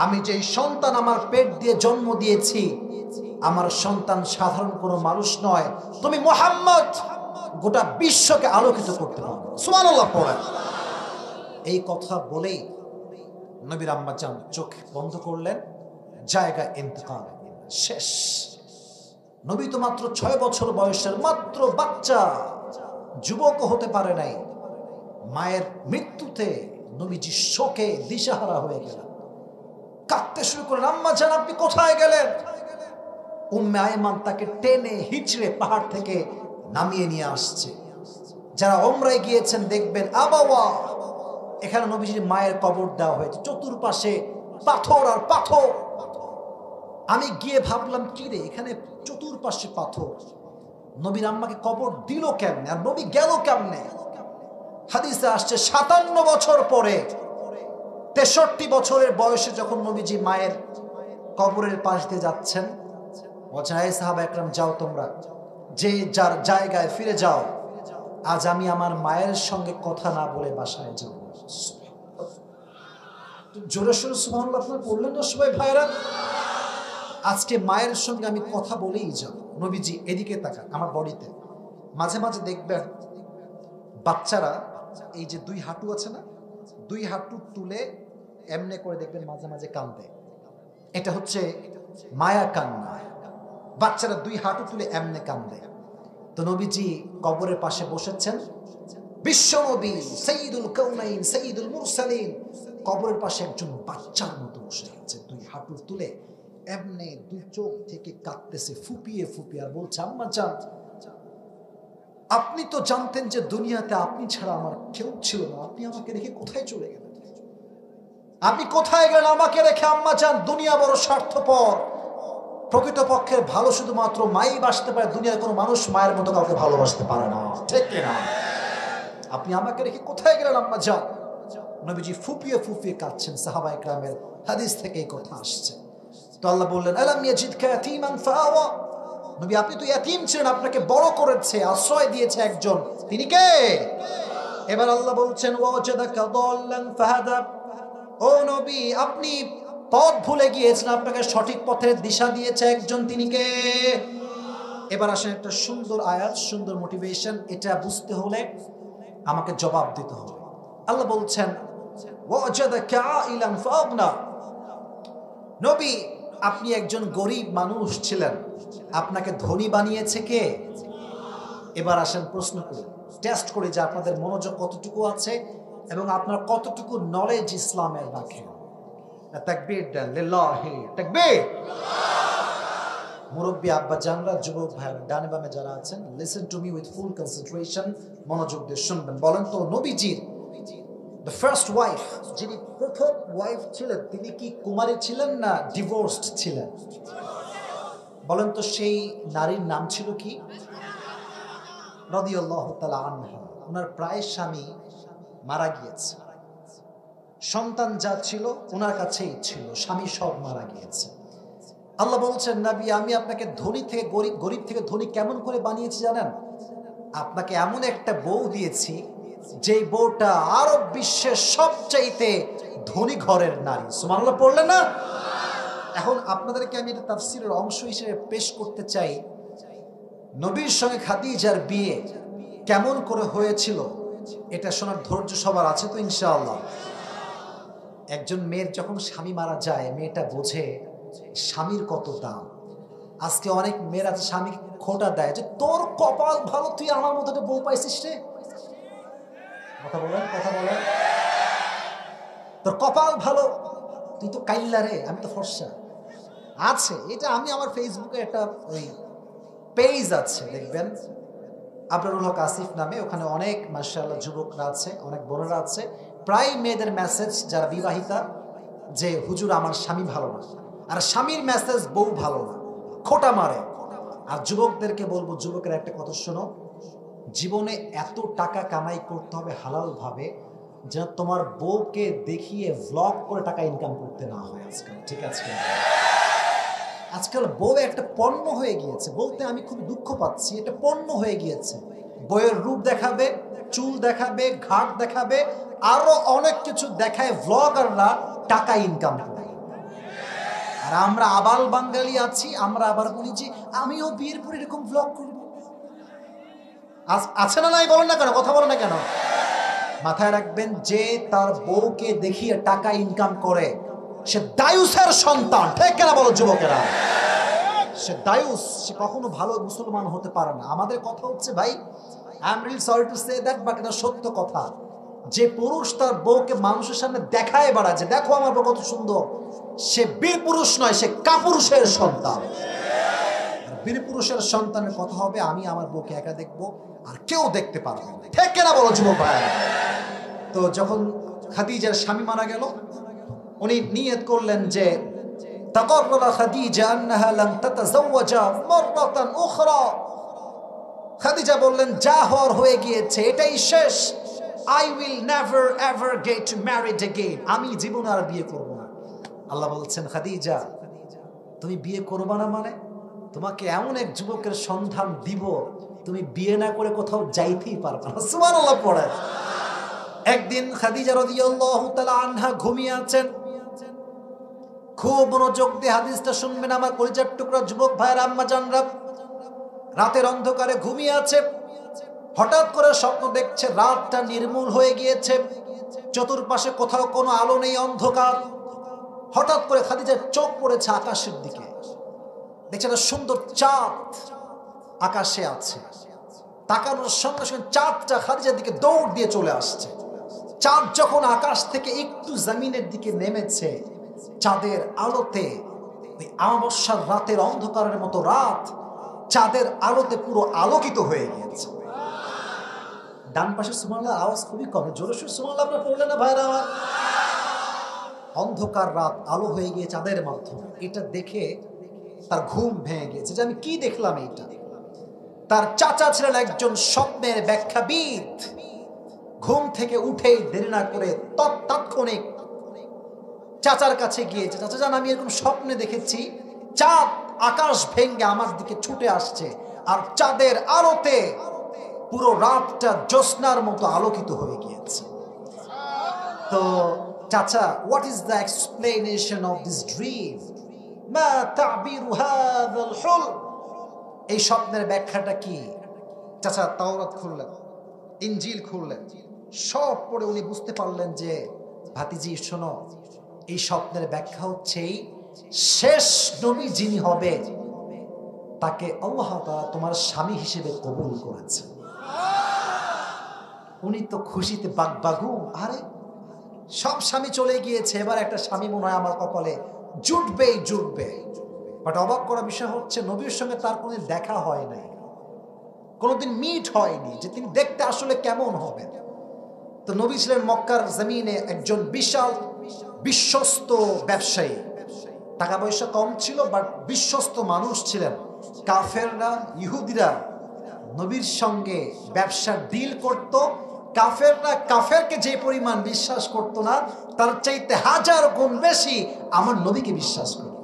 S1: আমি যে সন্তান আমার পেট দিয়ে জন্ম দিয়েছি, আমার সন্তান সাধারণ কোনো মানুষ নয়, তুমি মুহাম্মদ গোটা বিশ্বকে আলোকিত করতে পারবে। সুবহানাল্লাহ পড়েন। এই কথা বলেই নবীর আম্মাজান চোখ বন্ধ করলেন, জায়গা ইন্তেকাল, শেষ। নবী তো মাত্র 6 বছর বয়সের মাত্র বাচ্চা, যুবক হতে পারে নাই। মায়ের মৃত্যুতে নবীজি শোকে দিশাহারা হয়ে গেলেন, কাঁদতে শুরু করলেন, আম্মাজান আপনি কোথায় গেলেন? উম্মে আইমান তাকে টেনে হিচড়ে পাহাড় থেকে নামিয়ে নিয়ে আসছে। যারা ওমরায় গিয়েছেন দেখবেন, আবাওয়া, এখানে নবীজির মায়ের কবর দেওয়া হয়েছে, চতুর্পাশে পাথর আর পাথর। আমি গিয়ে ভাবলাম, কি রে, এখানে চতুর্পাশে পাথর, নবীর আম্মাকে কবর দিল কেমনে, আর নবী গেল কেমনে? হাদিসে আসছে 57 বছর পরে, 63 বছরের বয়সে যখন নবীজি মায়ের কবরের পাশ দিয়ে যাচ্ছেন, বলছেন, হে সাহাবা একরাম, যাও তোমরা, যে যার জায়গায় ফিরে যাও, আজ আমি আমার মায়ের সঙ্গে কথা না বলে বাসায় যাব। জোরে সোরে সুবহানাল্লাহ আপনারা পড়লেন না সবাই ভাইরা? আজকে মায়ের সঙ্গে আমি কথা বলেই যাব। নবীজি এদিকে তাকান, আমার বডিতে মাঝে মাঝে দেখবেন বাচ্চারা এই যে দুই হাঁটু আছে না, দুই হাঁটু তুলে এমনে করে দেখবেন মাঝে মাঝে কান্দে, এটা হচ্ছে মায়া কান্না। বাচ্চারা দুই হাঁটু তুলে এমনে কান্দে। তো নবীজি কবরের পাশে বসেছেন, বিশ্ব নবী সাইয়্যিদুল কাউনাইন সাইয়্যিদুল মুরসালিন কবরের পাশে একজন বাচ্চার মতো বসে আছে, দুই হাঁটু তুলে এমনে দুই চোখ থেকে কাঁদতেছে ফুপিয়ে ফুপিয়ে, আর বলছে, আম্মাজান আপনি তো জানতেন যে দুনিয়াতে আপনি ছাড়া আমার কেউ ছিল না, আপনি আমাকে রেখে কোথায় চলে গেলেন? আপনি কোথায় গেলেন আমাকে রেখে? আম্মাজান, দুনিয়া বড় স্বার্থপর, প্রকৃতপক্ষে ভালো শুধুমাত্র মাই বাসতে পারে, দুনিয়ার কোনো মানুষ মায়ের মতো কাউকে ভালোবাসতে পারে না, ঠিক কিনা? আপনি আমাকে রেখে কোথায় গেলেন আম্মাজান? নবীজি ফুপিয়ে ফুপিয়ে কাঁদছেন। সাহাবায়ে কেরামের হাদিস থেকে এই কথা আসছে। তো আল্লাহ বললেন, আলাম ইয়াজিদকা ইয়াতীমান ফাআওয়া, নবী আপনি তো ইয়াতীম ছিলেন, আপনাকে বড় করেছে, আশ্রয় দিয়েছে একজন, তিনি কে? এবার আল্লাহ বলছেন, ওয়াজাদাকা দাল্লান ফাহাদা, ও নবী আপনি পথ ভুলে গিয়েছেন, আপনাকে সঠিক পথের দিশা দিয়েছে একজন, তিনি কে? এবার আসেন একটা সুন্দর আয়াত, সুন্দর মোটিভেশন, এটা বুঝতে হলে আমাকে জবাব দিতে হবে। আল্লাহ বলছেন, ওয়াজাদাকা আইলান ফাআগনা, নবী আপনি একজন গরিব মানুষ ছিলেন, আপনাকে ধনী বানিয়েছে কে? এবার আসেন প্রশ্ন করি, টেস্ট করি যে আপনাদের মনোযোগ কতটুকু আছে এবং আপনার কতটুকু নলেজ ইসলামের রাখেন। তাকবীর দেন, লিল্লাহি তাকবীর। মুরব্বী আব্বা জানরা, যুবক ভাইরা ডানে বামে যারা আছেন, listen to me with full concentration, মনোযোগ দিয়ে শুনবেন। বলেন তো, নবীজির the first wife, যিনি প্রথম ওয়াইফ ছিলেন, তিনি কি কুমারী ছিলেন না ডিভোর্সড ছিলেন? বলেন তো, সেই নারীর নাম ছিল কি? রাদিয়াল্লাহু তাআলা আনহা। ওনার প্রায় স্বামী মারা গিয়েছে, সন্তান যা ছিল ওনার কাছেই ছিল, স্বামী সব মারা গিয়েছে। আল্লাহ বলছেন, নবী আমি আপনাকে ধনী থেকে গরিব, গরিব থেকে ধনী কেমন করে বানিয়েছি জানেন? আপনাকে এমন একটা বউ দিয়েছি, যেই বউটা আরব বিশ্বের সবচাইতে ধনী ঘরের নারী। সুবহানাল্লাহ পড়লেন না? এখন আপনাদেরকে আমি এটা তাফসীরের অংশ হিসেবে পেশ করতে চাই, নবীর সঙ্গে খাদিজার বিয়ে কেমন করে হয়েছিল, এটা শোনার ধৈর্য সবার আছে তো ইনশাআল্লাহ? একজন মেয়ের যখন স্বামী মারা যায়, মেয়েটা বোঝে স্বামীর কত দাম। আজকে অনেক মেয়ের আছে স্বামী খোটা দেয় যে তোর কপাল ভালো, তুই আমার মতো একটা বউ পাইছিস রে। কথা বলেন, কথা বলেন, তোর কপাল ভালো, তুই তো কাইল্লা রে, আমি তো ফর্সা। আছে, এটা আমি আমার ফেসবুকে একটা ওই পেজ আছে, দেখবেন আবরারুল হক আসিফ নামে, ওখানে অনেক মাশাআল্লাহ যুবকরা আছে, অনেক বোনেরা আছে, প্রায় মেয়েদের মেসেজ যারা বিবাহিতা যে হুজুর আমার স্বামী ভালো না, আর স্বামীর মেসেজ বউ ভালো না, খোঁটা মারে। আর যুবকদেরকে বলবো, যুবকের একটা কথা শোনো, জীবনে এত টাকা কামাই করতে হবে হালাল ভাবে যেন তোমার বউকে দেখিয়ে ভ্লগ করে টাকা ইনকাম করতে না হয় আজকাল, ঠিক আছে? আজকাল বউ একটা পণ্য হয়ে গিয়েছে, বলতে আমি খুব দুঃখ পাচ্ছি, এটা পণ্য হয়ে গিয়েছে। বউয়ের রূপ দেখাবে, চুল দেখাবে, ঘাট দেখাবে, আরো অনেক কিছু দেখায় ভ্লগাররা টাকা ইনকাম করে। আর আমরা আবাল বাঙালি আছি, আমরা আবার বলি যে আমিও বিয়ের পর এরকম ভ্লগ করব। আছে না নাই বলেন না কেন, কথা বলেন না কেন? মাথায় রাখবেন, যে তার বউকে দেখিয়ে টাকা ইনকাম করে সে দায়ুসের সন্তান, ঠিক কেনা বলো যুবকেরা? সে দায়ুস, সে কখনো ভালো মুসলমান হতে পারে না। আমাদের কথা হচ্ছে ভাই, I am really sorry to say that, but এটা সত্য কথা, যে পুরুষ তার বউকে মানুষের সামনে দেখায় বেড়ায় যে দেখো আমার বউ কত সুন্দর, সে বীর পুরুষ নয়, সে কাপুরুষের সন্তান। বীর পুরুষের সন্তানের কথা হবে আমি আমার বউকে একা দেখবো আর কেউ দেখতে পারবে না, ঠিক কেনা বলো যুবক ভাই? তো যখন খাদিজার স্বামী মারা গেল, উনি নিয়ত করলেন যে তাকাররা খাদিজা আন্নাহা লাম তাতাযাওয়াজা মাররাতান উখরা। খাদিজা বললেন যা হওয়ার হয়ে গিয়েছে, এটাই শেষ। I will never ever get married again. আমি জীবনে আর বিয়ে করব না। আল্লাহ বলছেন খাদিজা তুমি বিয়ে করবা না মানে তোমাকে এমন এক যুবকের সন্ধান দিব তুমি বিয়ে না করে কোথাও যাইতেই পারবে না। সুবহানাল্লাহ পড়ে। একদিন খাদিজা রাদিয়াল্লাহু তাআলা আনহা ঘুমিয়ে আছেন, খুব মনোযোগ দিয়ে হাদিসটা শুনবেন আমার কলিজার টুকরা যুবক ভাইয়েরা, আম্মা জানরা। রাতের অন্ধকারে ঘুমিয়ে আছে, হঠাৎ করে স্বপ্ন দেখছে রাতটা নির্মূল হয়ে গিয়েছে, চতুর্পাশে কোথাও কোনো আলো নেই, অন্ধকার। হঠাৎ করে খাদিজার চোখ পড়েছে আকাশের দিকে, দেখছে একটা সুন্দর চাঁদ আকাশে আছে। তাকানোর সঙ্গে সঙ্গে চাঁদটা খাদিজার দিকে দৌড় দিয়ে চলে আসছে। চাঁদ যখন আকাশ থেকে একটু জমিনের দিকে নেমেছে, চাঁদের আলোতে ওই অমাবস্যার রাতের অন্ধকারের মতো রাত চাঁদের আলোতে পুরো আলোকিত হয়ে গিয়েছে। ডান পাশে সুবহানাল্লাহ আওয়াজ খুবই কম, জোরে সোরে সুবহানাল্লাহ আপনারা পড়লেন না ভাইরা আমার? অন্ধকার রাত আলো হয়ে গিয়ে চাঁদের মাধ্যমে, এটা দেখে তার ঘুম ভেঙে গিয়েছে যে আমি কি দেখলাম এইটা। তার চাচা ছিলেন একজন স্বপ্নের ব্যাখ্যাবিদ। ঘুম থেকে উঠেই দেরি না করে তাৎক্ষণিক চাচার কাছে গিয়েছে, চাচা জান আমি এরকম স্বপ্নে দেখেছি চাঁদ আকাশ ভেঙে আমার দিকে ছুটে আসছে আর চাঁদের আলোতে পুরো রাতটা জ্যোৎস্নার মতো আলোকিত হয়ে গিয়েছে। তো চাচা, what is the explanation of this dream? মা তা'বিরু হাযাল হুলম? এই স্বপ্নের ব্যাখ্যাটা কি? চাচা তাওরাত খুললেন, ইনজিল খুললেন, সব পড়ে উনি বুঝতে পারলেন যে ভাতিজি শোনো, এই স্বপ্নের ব্যাখ্যা হচ্ছে শেষ নবী যিনি হবে তাকে আল্লাহ তাআলা তোমার স্বামী হিসেবে কবুল করেছে। উনি তো খুশিতে বাগবাগুম, আরে সব স্বামী চলে গিয়েছে, এবার একটা স্বামী মনে হয় আমার কপালে জুটবেই জুটবে। বাট অবাক করা বিষয় হচ্ছে নবীর সঙ্গে তার কোনো দেখা হয় নাই, কোনোদিন মিট হয়নি যে তিনি দেখতে আসলে কেমন হবেন। তো নবী ছিলেন মক্কার জমিনে একজন বিশাল বিশ্বস্ত ব্যবসায়ী, টাকা পয়সা কম ছিল বাট বিশ্বস্ত মানুষ ছিলেন। কাফেররা, ইহুদিরা নবীর সঙ্গে ব্যবসার ডিল করত। কাফেররা কাফেরকে যে পরিমাণ বিশ্বাস করত না, তার চাইতে হাজার গুণ বেশি আমার নবীকে বিশ্বাস করত।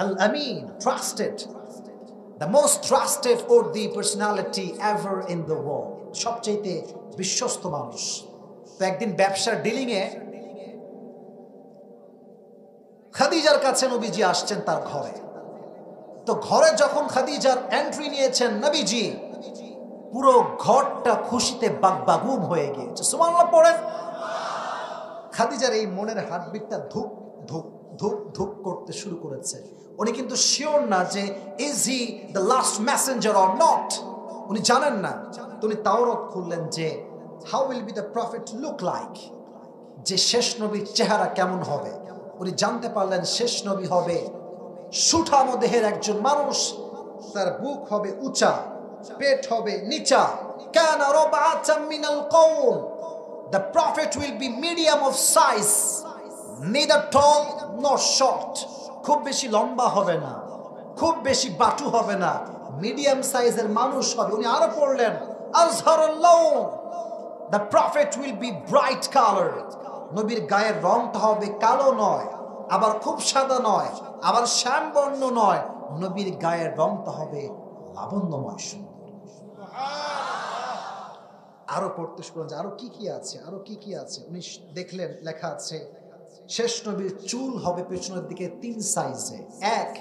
S1: আল আমিন, trusted, the most trusted worthy personality ever in the world, সবচাইতে বিশ্বস্ত মানুষ। তো একদিন ব্যবসার ডিলিংয়ে খাদিজার কাছে নবীজি আসছেন তার ঘরে। তো ঘরে যখন খাদিজার এন্ট্রি নিয়েছেন নবীজি, পুরো ঘরটা খুশিতে বাগবাগুম হয়ে গিয়েছে। সুবহানাল্লাহ পড়েন। খাদিজার এই মনের হার্টবিটটা ধুক ধুক ধুক ধুক করতে শুরু করেছে। উনি কিন্তু শিওর না যে is he the last Messenger or not, উনি জানেন না। তো উনি তাওরাত খুললেন যে how will be the prophet look like, যে শেষ নবীর চেহারা কেমন হবে। উনি জানতে পারলেন শেষ নবী হবে সুঠাম দেহের একজন মানুষ, তার বুক হবে উঁচা, পেট হবে নিচা। কানা রাবাতাম মিনাল কওম, the prophet will be medium of size, neither tall nor short. খুব বেশি লম্বা হবে না, খুব বেশি বাটু হবে না, মিডিয়াম সাইজের মানুষ হবে। উনি আরো পড়লেন Azharul লাউন, the prophet will be bright colored. নবীর গায়ের রংটা হবে কালো নয়, আবার খুব সাদা নয়, আবার শ্যামবর্ণ নয়, নবীর গায়ের রংটা হবে লাবণ্যময় সুন্দর। আরো পড়তে শুরু করলেন আরো কি কি আছে, আরো কি কি আছে। উনি দেখলেন লেখা আছে শেষ নবীর চুল হবে পেছনের দিকে 3 সাইজে। এক,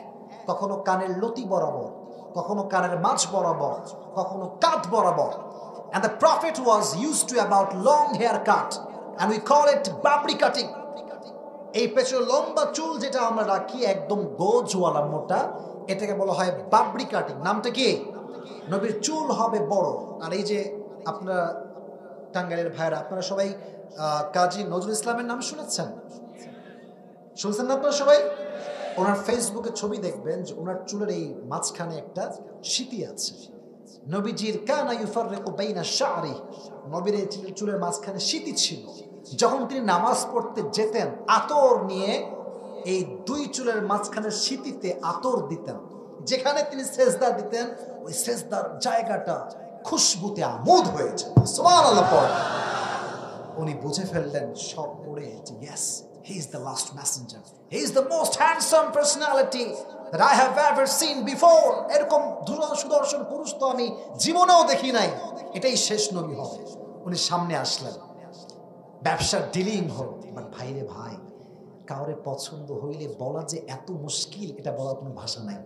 S1: কখনো কানের লতি বরাবর, কখনো কানের মাঝ বরাবর, কখনো কাঁধ বরাবর। And the prophet was used to about long haircut and we call it babri cutting. এই পেছনে লম্বা চুল যেটা আমরা রাখি একদম গোজওয়ালা মোটা, এটাকে বলা হয় বাবরি কাটিং। নামটা কি? নবীর চুল হবে বড়। আর এই যে আপনারা টাঙ্গাইলের ভাইরা, আপনারা সবাই কাজী নজরুল ইসলামের নাম শুনেছেন? শুনছেন না আপনারা সবাই? ওনার ফেসবুকে ছবি দেখবেন যে ওনার চুলের এই মাঝখানে একটা সিতি আছে। নবীজির কানা ইউফাররিকু বাইনা শা'রি, নবীর এই চুলের মাঝখানে সিতি ছিল। যখন তিনি নামাজ পড়তে যেতেন আতর নিয়ে এই 2 চুলের মাঝখানে সিতিতে আতর দিতেন। যেখানে তিনি সেজদা দিতেন ওই সেজদার জায়গাটা খুশবুতে আমোদ হয়েছে। সুবহানাল্লাহ পড়ে উনি বুঝে ফেললেন সব পড়ে যে yes, he is the last Messenger, he is the most handsome personality that I have ever seen before. এরকম সুদর্শন পুরুষ তো আমি জীবনেও দেখি নাই, এটাই শেষ নবী হবে। উনি সামনে আসলেন, ব্যবসার ডিলিং হল। বাট ভাইরে ভাই, কাউরে পছন্দ হইলে বলা যে এত মুশকিল, এটা বলার কোনো ভাষা নাই।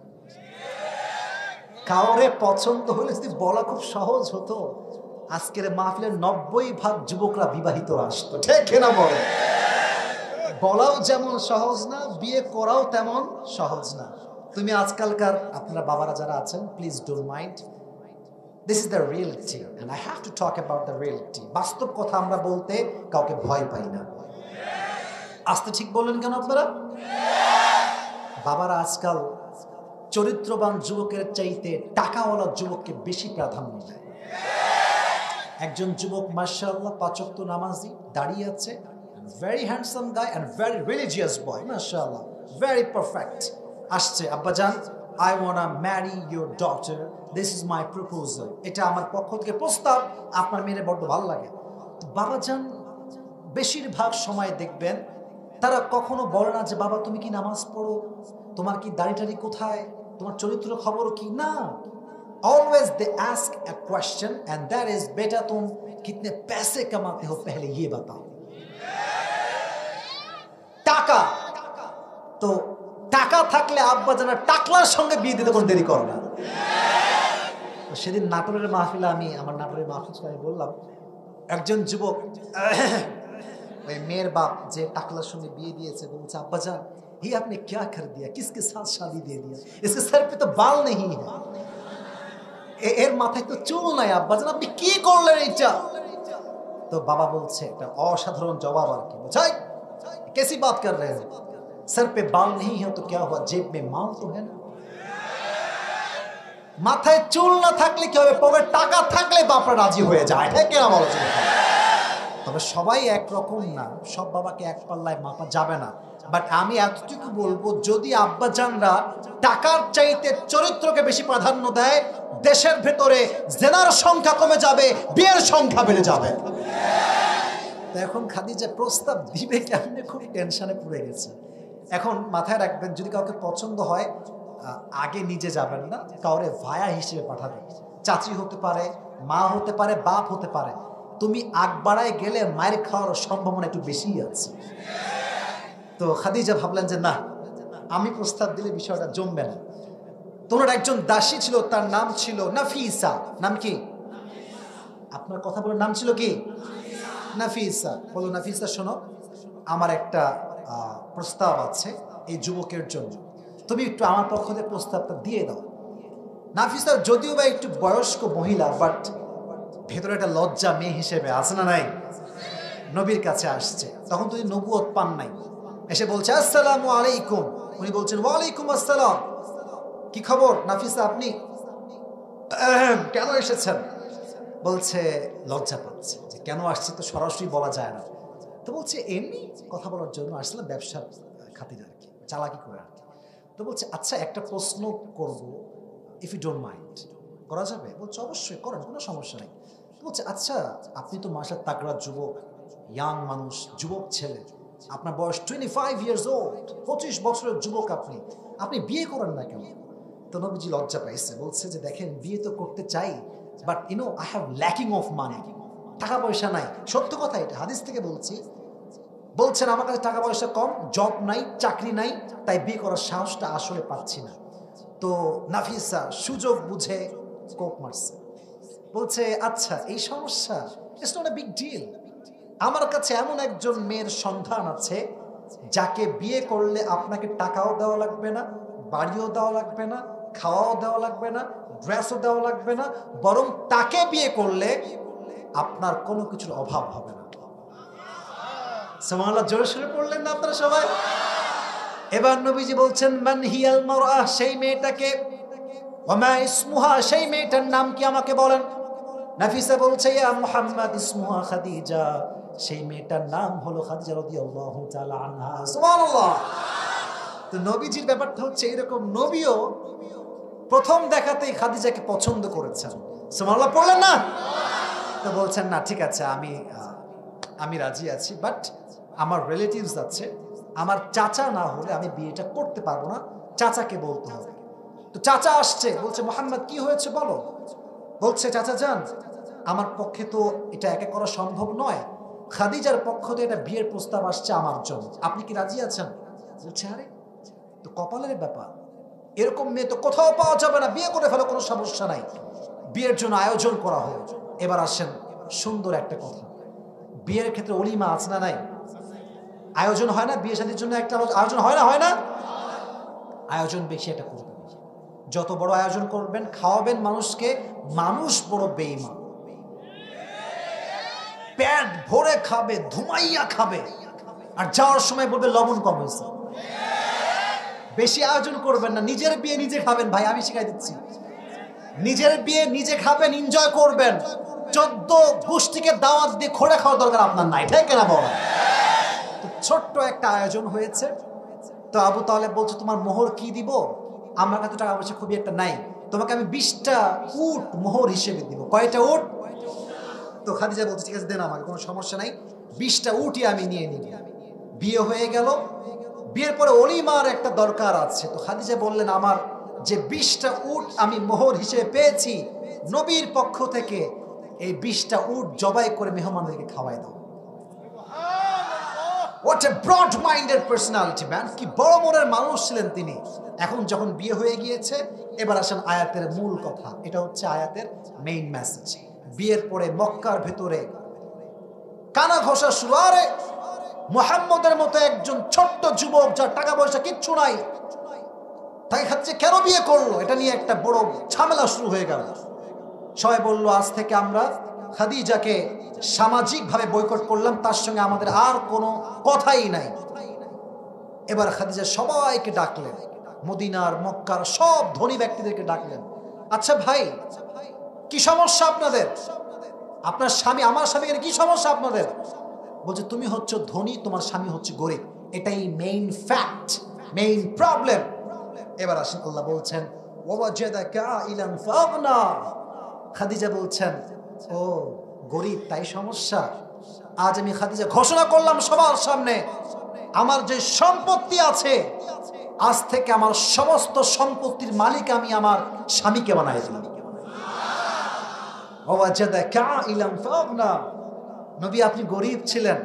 S1: কাউরে পছন্দ হইলে যদি বলা খুব সহজ হতো, আজকের মাহফিলের 90% যুবকরা বিবাহিত আসতো। ঠিক কিনা বলে? বলাও যেমন সহজ না, বিয়ে করাও তেমন সহজ না। তুমি আজকালকার আপনারা বাবারা যারা আছেন, please don't mind, this is the reality and I have to talk about the reality. বাস্তব কথা আমরা বলতে কাউকে ভয় পাই না। আস্তে ঠিক বললেন কেন আপনারা? বাবারা আজকাল চরিত্রবান যুবকের চাইতে টাকাওয়ালা যুবককে বেশি প্রাধান্য দেয়। একজন যুবক মাশাআল্লাহ 5 ওয়াক্ত নামাজি, দাঁড়িয়ে আছে, very handsome guy and very religious boy, mashallah, very perfect. আসছে, আব্বাজান, I want to marry your daughter, this is my proposal, এটা আমার পক্ষ থেকে প্রস্তাব, আপনার মেয়ের বড় ভালো লাগে। তো বাবাজান বেশিরভাগ সময় দেখবেন তারা কখনো বলে না যে বাবা তুমি কি নামাজ পড়ো, তোমার কি দাড়ি কোথায়, তোমার চরিত্র খবর কি, না। Always they ask a question and that is बेटा तुम कितने पैसे कमाते हो पहले ये बताओ। টাকা, তো টাকা থাকলে আব্বা জানা টাকলার সঙ্গে বিয়ে দিতে কোনো দেরি করে না। সেদিন নাটোরের মাহফিলে আমার নাটোরের মাহফিল আমি বললাম, একজন যুবক ওই মেয়ের বাপ যে টাকলার সঙ্গে বিয়ে দিয়েছে বলছে, আব্বা জান ये आपने क्या कर दिया, किसके साथ शादी दे दिया, इसके सर पे तो बाल नहीं है, এর মাথায় তো চুল নাই, আব্বা জান আপনি কি করলেন এটা? তো বাবা বলছে একটা অসাধারণ জবাব আর কি, বুঝাই कैसी बात कर रहे हो, सर पे बाल नहीं है तो क्या हुआ, जेब में माल तो है ना। মাথায় চুল না থাকলে কি হবে, পকেটে টাকা থাকলে বাপরা রাজি হয়ে যায়। ঠিক কিনা বলো? তবে সবাই একরকম না, সব বাবাকে এক পাল্লায় মাপা যাবে না। বাট আমি এতটুকু বলবো, যদি আব্বাজানরা টাকার চাইতে চরিত্রকে বেশি প্রাধান্য দেয়, দেশের ভেতরে জেনার সংখ্যা কমে যাবে, বিয়ের সংখ্যা বেড়ে যাবে। এখন খাদিজা প্রস্তাব দিবে কেমনে, খুব টেনশনে পড়ে গেছে। এখন মাথায় রাখবেন, যদি কাউকে পছন্দ হয় আগে নিজে যাবেন না, কাউরে ভায়া হিসেবে পাঠাবেন। চাচি হতে পারে, মা হতে পারে, বাপ হতে পারে। তুমি আগ বাড়ায় গেলে মায়ের খাওয়ার সম্ভাবনা একটু বেশি আছে। তো খাদিজা ভাবলেন যে না, আমি প্রস্তাব দিলে বিষয়টা জমবে না। তোমার একজন দাসী ছিল, তার নাম ছিল নাফিসা। নাম কি? আপনার কথা বলে নাম ছিল কি? নাফিসা। বলো নাফিসা, শোনো, আমার একটা প্রস্তাব আছে এই যুবকের জন্য, তুমি একটু আমার পক্ষ থেকে প্রস্তাবটা দিয়ে দাও। নাফিসা যদিও বা একটু বয়স্ক মহিলা, বাট ভেতরে একটা লজ্জা মেয়ে হিসেবে আছে না নাই? নবীর কাছে আসছে, তখন তুমি নবুয়ত পান নাই, এসে বলছে আসসালামু আলাইকুম। উনি বলছেন ওয়ালাইকুম আসসালাম। কি খবর নাফিসা, আপনি কেন এসেছেন? বলছে লজ্জা পাচ্ছে যে কেন আসছি তো সরাসরি বলা যায় না। তো বলছে এমনি কথা বলার জন্য আসলে ব্যবসার খাতিরে আর কি, চালাকি করে আর কি। তো বলছে আচ্ছা একটা প্রশ্ন করব, ইফ ইউ ডোন্ট মাইন্ড, করা যাবে? বলছে অবশ্যই করেন, কোনো সমস্যা নেই। তো বলছে আচ্ছা আপনি তো মাশাআল্লাহ তাগড়া যুবক, ইয়াং মানুষ, যুবক ছেলে, আপনার বয়স 25 ইয়ার্স ওল্ড, 25 বছরের যুবক, আপনি বিয়ে করেন না কেন? তো নবীজি লজ্জা পাইছে, বলছে যে দেখেন বিয়ে তো করতে চাই, but you know I have lacking of money, টাকা পয়সা নাই। সত্য কথা, এটা হাদিস থেকে বলছি। বলছেন আমার কাছে টাকা পয়সা কম, জব নাই, চাকরি নাই, তাই বিয়ে করার সাহসটা আসলে পাচ্ছি না। তো নাফিসা সুযোগ বুঝে কোপ মারছে, বলছে আচ্ছা এই সমস্যা, it's not a big deal. আমার কাছে এমন একজন মেয়ের সন্ধান আছে যাকে বিয়ে করলে আপনাকে টাকাও দেওয়া লাগবে না, বাড়িও দেওয়া লাগবে না, খাওয়াও দেওয়া লাগবে না, ড্রেসও দেওয়া লাগবে না, বরং তাকে বিয়ে করলে আপনার কোনো কিছুর অভাব হবে না। সুবহানাল্লাহ, জোরে সোরে পড়লেন না আপনারা সবাই? এবার নবীজি বলছেন মান হিয়াল মারআ, সেই মেয়েটাকে, ওয়া মা ইসমুহা, সেই মেয়েটার নাম কি আমাকে বলেন। নাফিসা বলছে ইয়া মুহাম্মদ ইসমুহা খাদিজা, সেই মেয়েটার নাম হলো খাদিজা রাদিয়াল্লাহু তাআলা আনহা। সুবহানাল্লাহ। তো নবীজির ব্যাপারটা হচ্ছে এরকম, নবীও প্রথম দেখাতেই খাদিজাকে পছন্দ করেছেন। সুবহানাল্লাহ পড়লেন না? তো বলছেন না ঠিক আছে, আমি রাজি আছি, বাট আমার রিলেটিভস আছে, আমার চাচা না হলে আমি বিয়েটা করতে পারবো না, চাচাকে বলতে হবে। তো চাচা আসছে, বলছে মুহাম্মদ কি হয়েছে বলো। বলছে চাচা যান, আমার পক্ষে তো এটা একা করা সম্ভব নয়, খাদিজার পক্ষ থেকে এটা বিয়ের প্রস্তাব আসছে আমার জন্য, আপনি কি রাজি আছেন? বলছে আরে তো কপালের ব্যাপার, এরকম মেয়ে তো কোথাও পাওয়া যাবে না, বিয়ে করে ফেলো, কোনো সমস্যা নাই, বিয়ের জন্য আয়োজন করা হোক। এবার আসেন সুন্দর একটা কথা, বিয়ের ক্ষেত্রে অলিমা আছে না নাই? আয়োজন হয় না বিয়ে শাদীর জন্য? একটা আয়োজন হয় না, হয় না? আয়োজন বেশি একটা করবেন, যত বড় আয়োজন করবেন, খাওয়াবেন মানুষকে, মানুষ বড় বেঈমান, পেট ভরে খাবে, ধুমাইয়া খাবে, আর যাওয়ার সময় বলবে লবণ কম হয়েছে। বেশি আয়োজন করবেন না, নিজের বিয়ে নিজে খাবেন ভাই, আমি শিখাই দিচ্ছি। নিজের বিয়ে নিজে খাবেন, এনজয় করবেন, 14 গোষ্ঠীকে দাওয়াত দিয়ে খোড়ে খাওয়ার দরকার আপনার নাই, ঠিক না বল? ছোট্ট একটা আয়োজন হয়েছে। তো আবু তালেব বলছে তোমার মোহর কি দিব? আমার কাছে টাকা পয়সা খুবই একটা নাই, তোমাকে আমি 20টা উট মোহর হিসেবে দিব। কয়টা উট? তো খাদিজা বলছে ঠিক আছে দেন আমাকে, কোনো সমস্যা নাই, 20টা উটই আমি নিয়ে নিব। বিয়ে হয়ে গেল। বিয়ের পরে অলিমার একটা দরকার আছে। তো খাদিজা বললেন আমার যে 20টা উট আমি মোহর হিসেবে পেয়েছি নবীর পক্ষ থেকে, এই 20টা উট জবাই করে মেহমানদেরকে খাওয়াই দাও। What a broad-minded personality, man! কি বড় মনের মানুষ ছিলেন তিনি। এখন যখন বিয়ে হয়ে গিয়েছে, এবার আসেন আয়াতের মূল কথা, এটা হচ্ছে আয়াতের মেইন মেসেজ। বিয়ের পরে মক্কার ভেতরে কানা ঘষা শুরু। আরে মুহাম্মদের মতো একজন ছোট্ট যুবক, যার টাকা পয়সা কিচ্ছু নাই, তাই খাচ্ছে কেন বিয়ে করলো, এটা নিয়ে একটা বড় ঝামেলা শুরু হয়ে গেল। সবাই বলল আজ থেকে আমরা খাদিজাকে সামাজিকভাবে বয়কট করলাম, তার সঙ্গে আমাদের আর কোনো কথাই নাই। এবার খাদিজা সবাইকে ডাকলেন, মদিনার মক্কার সব ধনী ব্যক্তিদেরকে ডাকলেন। আচ্ছা ভাই, কি সমস্যা আপনাদের? আপনার স্বামী, আমার স্বামীর কি সমস্যা আপনাদের? বলছে তুমি হচ্ছে ধনী, তোমার স্বামী হচ্ছে গরিব, এটাই মেইন ফ্যাক্ট, মেইন প্রবলেম। এবার আসেন আল্লাহ বলছেন ওয়াজাদাকা আইলান ফাগনা। খাদিজা বলছেন ও গরিব তাই সমস্যা? আজ আমি খাদিজা ঘোষণা করলাম সবার সামনে, আমার যে সম্পত্তি আছে, আজ থেকে আমার সমস্ত সম্পত্তির মালিক আমি আমার স্বামীকে বানাই দিলাম। ওয়াজাদাকা আইলান ফাগনা। নবী আপনি গরিব ছিলেন,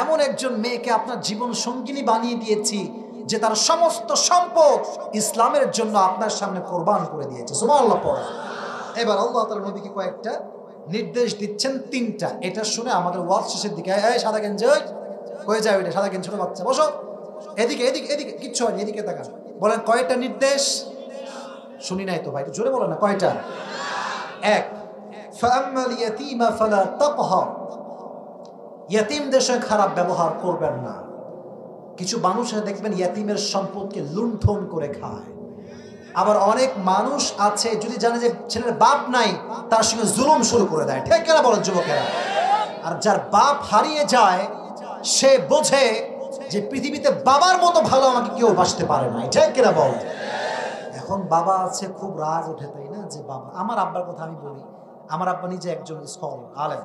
S1: এমন একজন মেয়েকে আপনার জীবন সঙ্গিনী বানিয়ে দিয়েছি যে তার সমস্ত সম্পদ ইসলামের জন্য আপনার সামনে কোরবান করে দিয়েছে। সুবহানাল্লাহ পড়া। এবার আল্লাহ তাআলা নবীকে কয়েকটা নির্দেশ দিচ্ছেন, 3টা। এটা শুনে আমাদের ওয়াজ শেষের দিকে, এই সাদা গেঞ্জি হয়ে যায়, ওইটা সাদা গেঞ্জি ছোট বাচ্চা বসো, এদিকে এদিকে এদিকে, কিচ্ছু হয়নি, এদিকে তাকান। বলেন কয়টা নির্দেশ? শুনি নাই তো ভাই, একটু জোরে বলেন না, কয়টা? 1, ফাআম্মাল ইয়াতীমা ফালা তাকহার, ইয়াতীমদের সঙ্গে খারাপ ব্যবহার করবেন না। কিছু মানুষ দেখবেন ইয়াতিমের সম্পদকে লুণ্ঠন করে খায়। আবার অনেক মানুষ আছে যদি জানে যে ছেলের বাপ নাই তার সঙ্গে জুলুম শুরু করে দেয়। ঠিক কিনা বলেন যুবকেরা? আর যার বাপ হারিয়ে যায় সে বোঝে যে পৃথিবীতে বাবার মতো ভালো আমাকে কেউ বাসতে পারে না। ঠিক কিনা বল? এখন বাবা আছে, খুব রাগ ওঠে, তাই না? যে বাবা, আমার আব্বার কথা আমি বলি, আমার আব্বা নিজে একজন স্কলার, আলেম,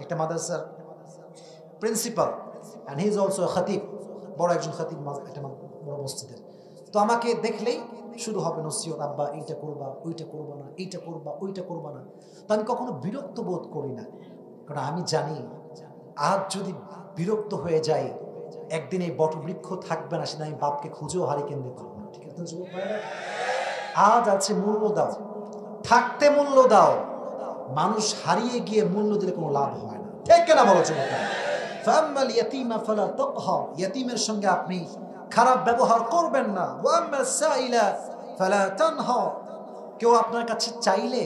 S1: একটা মাদ্রাসার principal, and he is also খতিব, বড় একজন খতিব একটা বড় মসজিদের। তো আমাকে দেখলেই শুরু হবে নসিহত, আব্বা এইটা করবা, ওইটা করবা না, এইটা করবা, ওইটা করবা না। তো আমি কখনো বিরক্ত বোধ করি না, কারণ আমি জানি আজ যদি বিরক্ত হয়ে যাই একদিন এই বটবৃক্ষ থাকবে না, সেদিন আমি বাপকে খুঁজেও হারিয়ে কেন্দ্রে পাবো না। ঠিক আছে যুবক ভাইরা? আজ আছে মূল্য দাও, থাকতে মূল্য দাও। মানুষ হারিয়ে গিয়ে মূল্য দিলে কোনো লাভ হয় না। ঠিক কিনা বলো যুবক? ফাম্মাল ইয়াতীমা ফালা তাকহার, ইয়াতীমের সঙ্গে আপনি খারাপ ব্যবহার করবেন না। ওয়া আম্মাস সাইলা ফালা তানহার, কেউ আপনার কাছে চাইলে,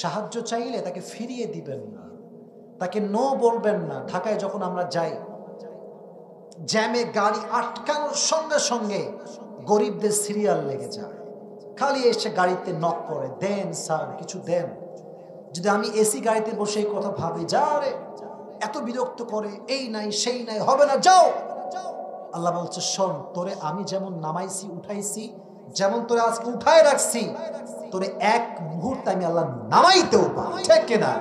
S1: সাহায্য চাইলে তাকে ফিরিয়ে দিবেন না, তাকে নো বলবেন না। ঢাকায় যখন আমরা যাই, জ্যামে গাড়ি আটকানোর সঙ্গে সঙ্গে গরিবদের সিরিয়াল লেগে যায়, খালি এসে গাড়িতে নক করে, দেন স্যার কিছু দেন। যদি আমি এসি গাড়িতে বসে এই কথা ভাবি, যা রে এত বিরক্ত করে, এই নাই সেই নাই, হবে না, যাও। আল্লাহ বলছে, শোন, তোরে আমি যেমন নামাইছি উঠাইছি, যেমন তোরে আজকে উঠায় রাখছি, তোরে এক মুহূর্তে আমি আল্লাহ নামাইতেও পারি। ঠিক কিনা?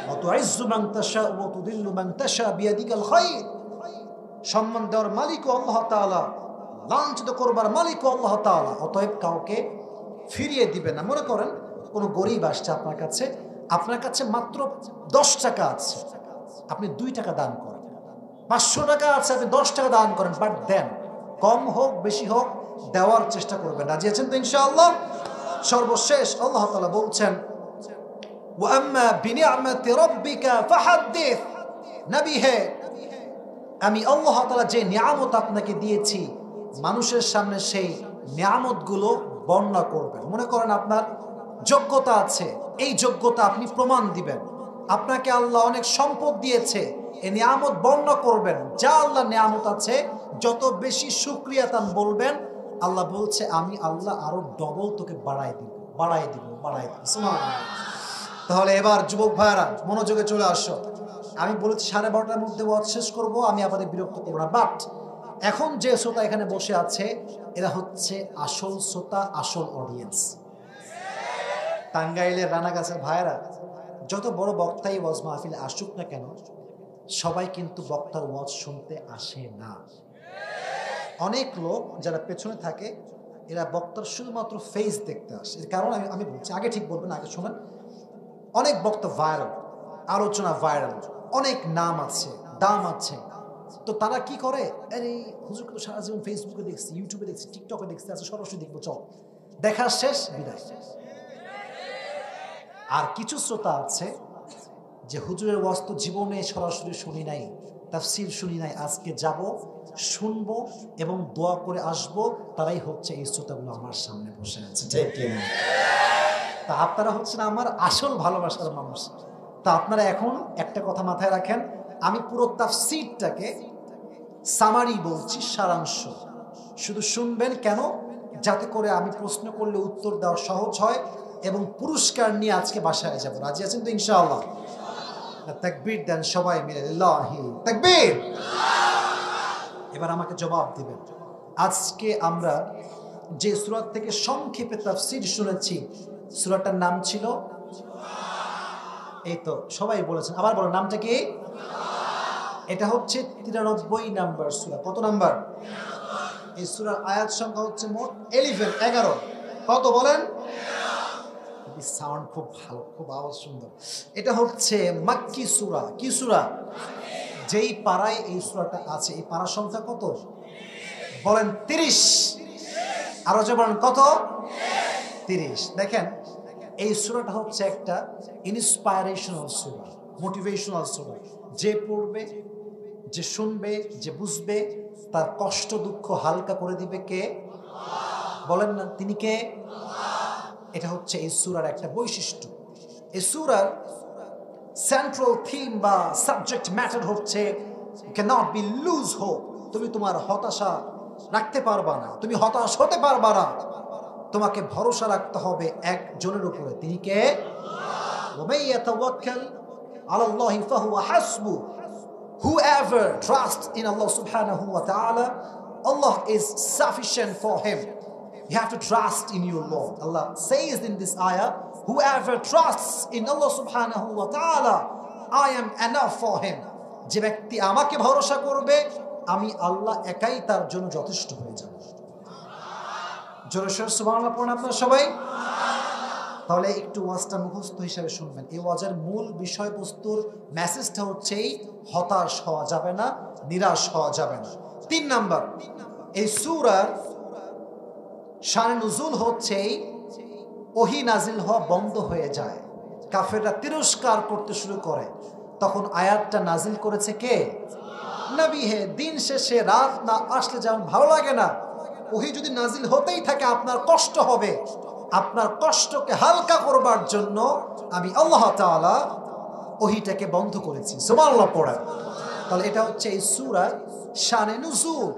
S1: ওয়াতুইজ্জু মান তাশা ওয়া তুদিল্লু মান তাশা বিয়াদিকাল খায়র, সম্মান দেওয়ার মালিকও আল্লাহ তাআলা, লাঞ্ছিত করবার মালিকও আল্লাহ তাআলা। অতএব কাউকে ফিরিয়ে দিবেন না। মনে করেন কোনো গরিব আসছে আপনার কাছে, আপনার কাছে মাত্র 10 টাকা আছে, আপনি 2 টাকা দান করেন। 500 টাকা আছে, আপনি 10 টাকা দান করেন, বাট দেন, কম হোক বেশি হোক দেওয়ার চেষ্টা করবেন। রাজি আছেন তো ইনশাআল্লাহ? সর্বশেষ আল্লাহ তাআলা বলছেন, ওয়া আম্মা বিনিআমাতি রাব্বিকা ফাহাদ্দিস, নবী হে, আমি আল্লাহ তাআলা যে নিয়ামত আপনাকে দিয়েছি মানুষের সামনে সেই নিয়ামতগুলো বর্ণনা করবেন। মনে করেন আপনার যোগ্যতা আছে, এই যোগ্যতা আপনি প্রমাণ দিবেন। আপনাকে আল্লাহ অনেক সম্পদ দিয়েছে, এই নিয়ামত বর্ণনা করবেন। যা আল্লাহ নিয়ামত আছে যত বেশি শুকরিয়া তান বলবেন, আল্লাহ বলছে আমি আল্লাহ আরো ডবল তোকে বাড়াই দিব, বাড়াই দিব, বাড়াই দিব। সুবহানাল্লাহ। তাহলে এবার যুবক ভাইরা মনোযোগে চলে আসো। আমি বলেছি 12:30টার মধ্যে ওয়াজ শেষ করব, আমি আপনাদের বিরক্ত করব না। বাট এখন যে শ্রোতা এখানে বসে আছে এরা হচ্ছে আসল শ্রোতা, আসল অডিয়েন্স। টাঙ্গাইলের রানাগাছের ভাইরা, যত বড় বক্তাই ওয়াজ মাহফিলে আসুক না কেন, সবাই কিন্তু বক্তার ওয়াজ শুনতে আসে না। অনেক লোক যারা পেছনে থাকে এরা বক্তার শুধুমাত্র ফেস দেখতে আসে। এর কারণ আমি বলছি, আগে ঠিক বলবেন, আগে শোনেন। অনেক বক্তা ভাইরাল, আলোচনা ভাইরাল, অনেক নাম আছে, দাম আছে। তো তারা কি করে, আরে হুজুরকে তো সারা জীবন ফেসবুকে দেখছি, ইউটিউবে দেখছি, টিকটকে দেখছি, আছে সরাসরি দেখবো, চল, দেখা শেষ, বিদায়। আর কিছু শ্রোতা আছে যে হুজুরের ওয়াজ তো জীবনে সরাসরি শুনি নাই, তাফসীর শুনি নাই, আজকে যাব, শুনবো এবং দোয়া করে আসবো। তারাই হচ্ছে এই শ্রোতাগুলো আমার সামনে বসে আছে। ঠিক কিনা? তা আপনারা হচ্ছেন আমার আসল ভালোবাসার মানুষ। তা আপনারা এখন একটা কথা মাথায় রাখেন, আমি পুরো তাফসীরটাকে সামারি বলছি, সারাংশ। শুধু শুনবেন, কেন? যাতে করে আমি প্রশ্ন করলে উত্তর দেওয়া সহজ হয় এবং পুরস্কার নিয়ে আজকে বাসায় যাব। রাজি আছেন তো ইনশাআল্লাহ? তাকবীর দেন সবাই মিলে, লিল্লাহি তাকবীর। এবার আমাকে জবাব দিবেন, আজকে আমরা যে সূরা থেকে সংক্ষেপে তাফসীর শুনেছি, সূরাটার নাম ছিল, এই তো সবাই বলেছেন, আবার বলেন নামটা কি? এটা হচ্ছে 93 নাম্বার সূরা। কত নাম্বার? এই সূরার আয়াত সংখ্যা হচ্ছে মোট 11। কত বলেন? সাউন্ড খুব ভালো, খুব আওয়াজ সুন্দর। এটা হচ্ছে মাক্কি সূরা। কি সূরা? যেই পাড়ায় এই সূরাটা আছে, এই পাড়ার সংখ্যা কত বলেন? 30। আরো যে বলেন কত? 30। দেখেন, এই সূরাটা হচ্ছে একটা ইন্সপায়ারেশনাল সূরা, মোটিভেশনাল সূরা। যে পড়বে, যে শুনবে, যে বুঝবে, তার কষ্ট দুঃখ হালকা করে দিবে কে? বলেন না, তিনি কে? এটা হচ্ছে এই সূরার একটা বৈশিষ্ট্য। এই সূরার সেন্ট্রাল থিম বা সাবজেক্ট ম্যাটার হচ্ছে You cannot be lose hope. তুমি তোমার হতাশা রাখতে পারবা না, তুমি হতাশ হতে পারবা না। তোমাকে ভরসা রাখতে হবে একজনের উপরে, তিনি কে? وَمَن يَتَوَكَّلْ عَلَى اللَّهِ فَهُوَ حَسْبُهُ. Whoever trusts in Allah subhanahu wa ta'ala, Allah is sufficient for him. You have to trust in your Lord. Allah says in this ayah, whoever trusts in Allah subhanahu wa ta'ala, I am enough for him. যে ব্যক্তি আমাকে ভরসা করবে, আমি আল্লাহ একাই তার জন্য যথেষ্ট হয়ে যাব। জোরে সোরে সুবহানাল্লাহ পড়ুন আপনারা সবাই। তাহলে একটু ওয়াজটা মুখস্থ হিসেবে শুনবেন। এই ওয়াজের মূল বিষয়বস্তুর মেসেজটা হচ্ছে হতাশ হওয়া যাবে না, নিরাশ হওয়া যাবে না। 3 নাম্বার, এই সূরার শানে নুজুল হচ্ছে ওহী নাজিল হওয়া বন্ধ হয়ে যায়, কাফেররা তিরস্কার করতে শুরু করে, তখন আয়াতটা নাজিল করেছে কে? নবী হে। দিন শেষে রাত না আসলে যেমন ভালো লাগে না, ওহী যদি নাজিল হতেই থাকে আপনার কষ্ট হবে। আপনার কষ্টকে হালকা করবার জন্য আমি আল্লাহ তাআলা ওহীটাকে বন্ধ করেছি। সুবহানাল্লাহ পড়া। তাহলে এটা হচ্ছে এই সূরার শানে নুজুল।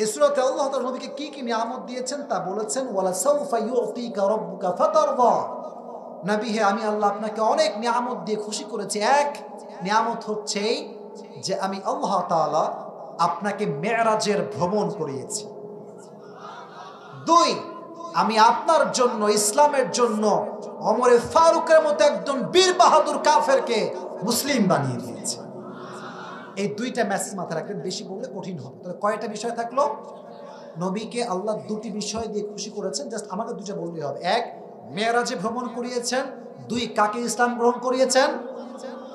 S1: এই সূরাতে আল্লাহ তাআলা নবীকে কি কি নিয়ামত দিয়েছেন তা বলেছেন। ওয়ালা সাউফা ইউতিকা রাব্বুকা ফাতারদা। নবী হে, আমি আল্লাহ আপনাকে অনেক নিয়ামত দিয়ে খুশি করেছি। এক নিয়ামত হচ্ছে যে আমি আল্লাহ তাআলা আপনাকে মেরাজের ভ্রমণ করিয়েছি। 2, আমি আপনার জন্য, ইসলামের জন্য ওমরে ফারুকের মতো একজন বীর বাহাদুর কাফেরকে মুসলিম বানিয়ে দিয়েছি। এই 2টা মেসেজ মাথায় রাখবেন, বেশি বললে কঠিন হবে। তাহলে কয়টা বিষয় থাকলো? নবীকে আল্লাহ 2টি বিষয় দিয়ে খুশি করেছেন, জাস্ট আমাকে 2টা বললেই হবে। 1, মেরাজে ভ্রমণ করিয়েছেন। 2, কাকে ইসলাম গ্রহণ করিয়েছেন?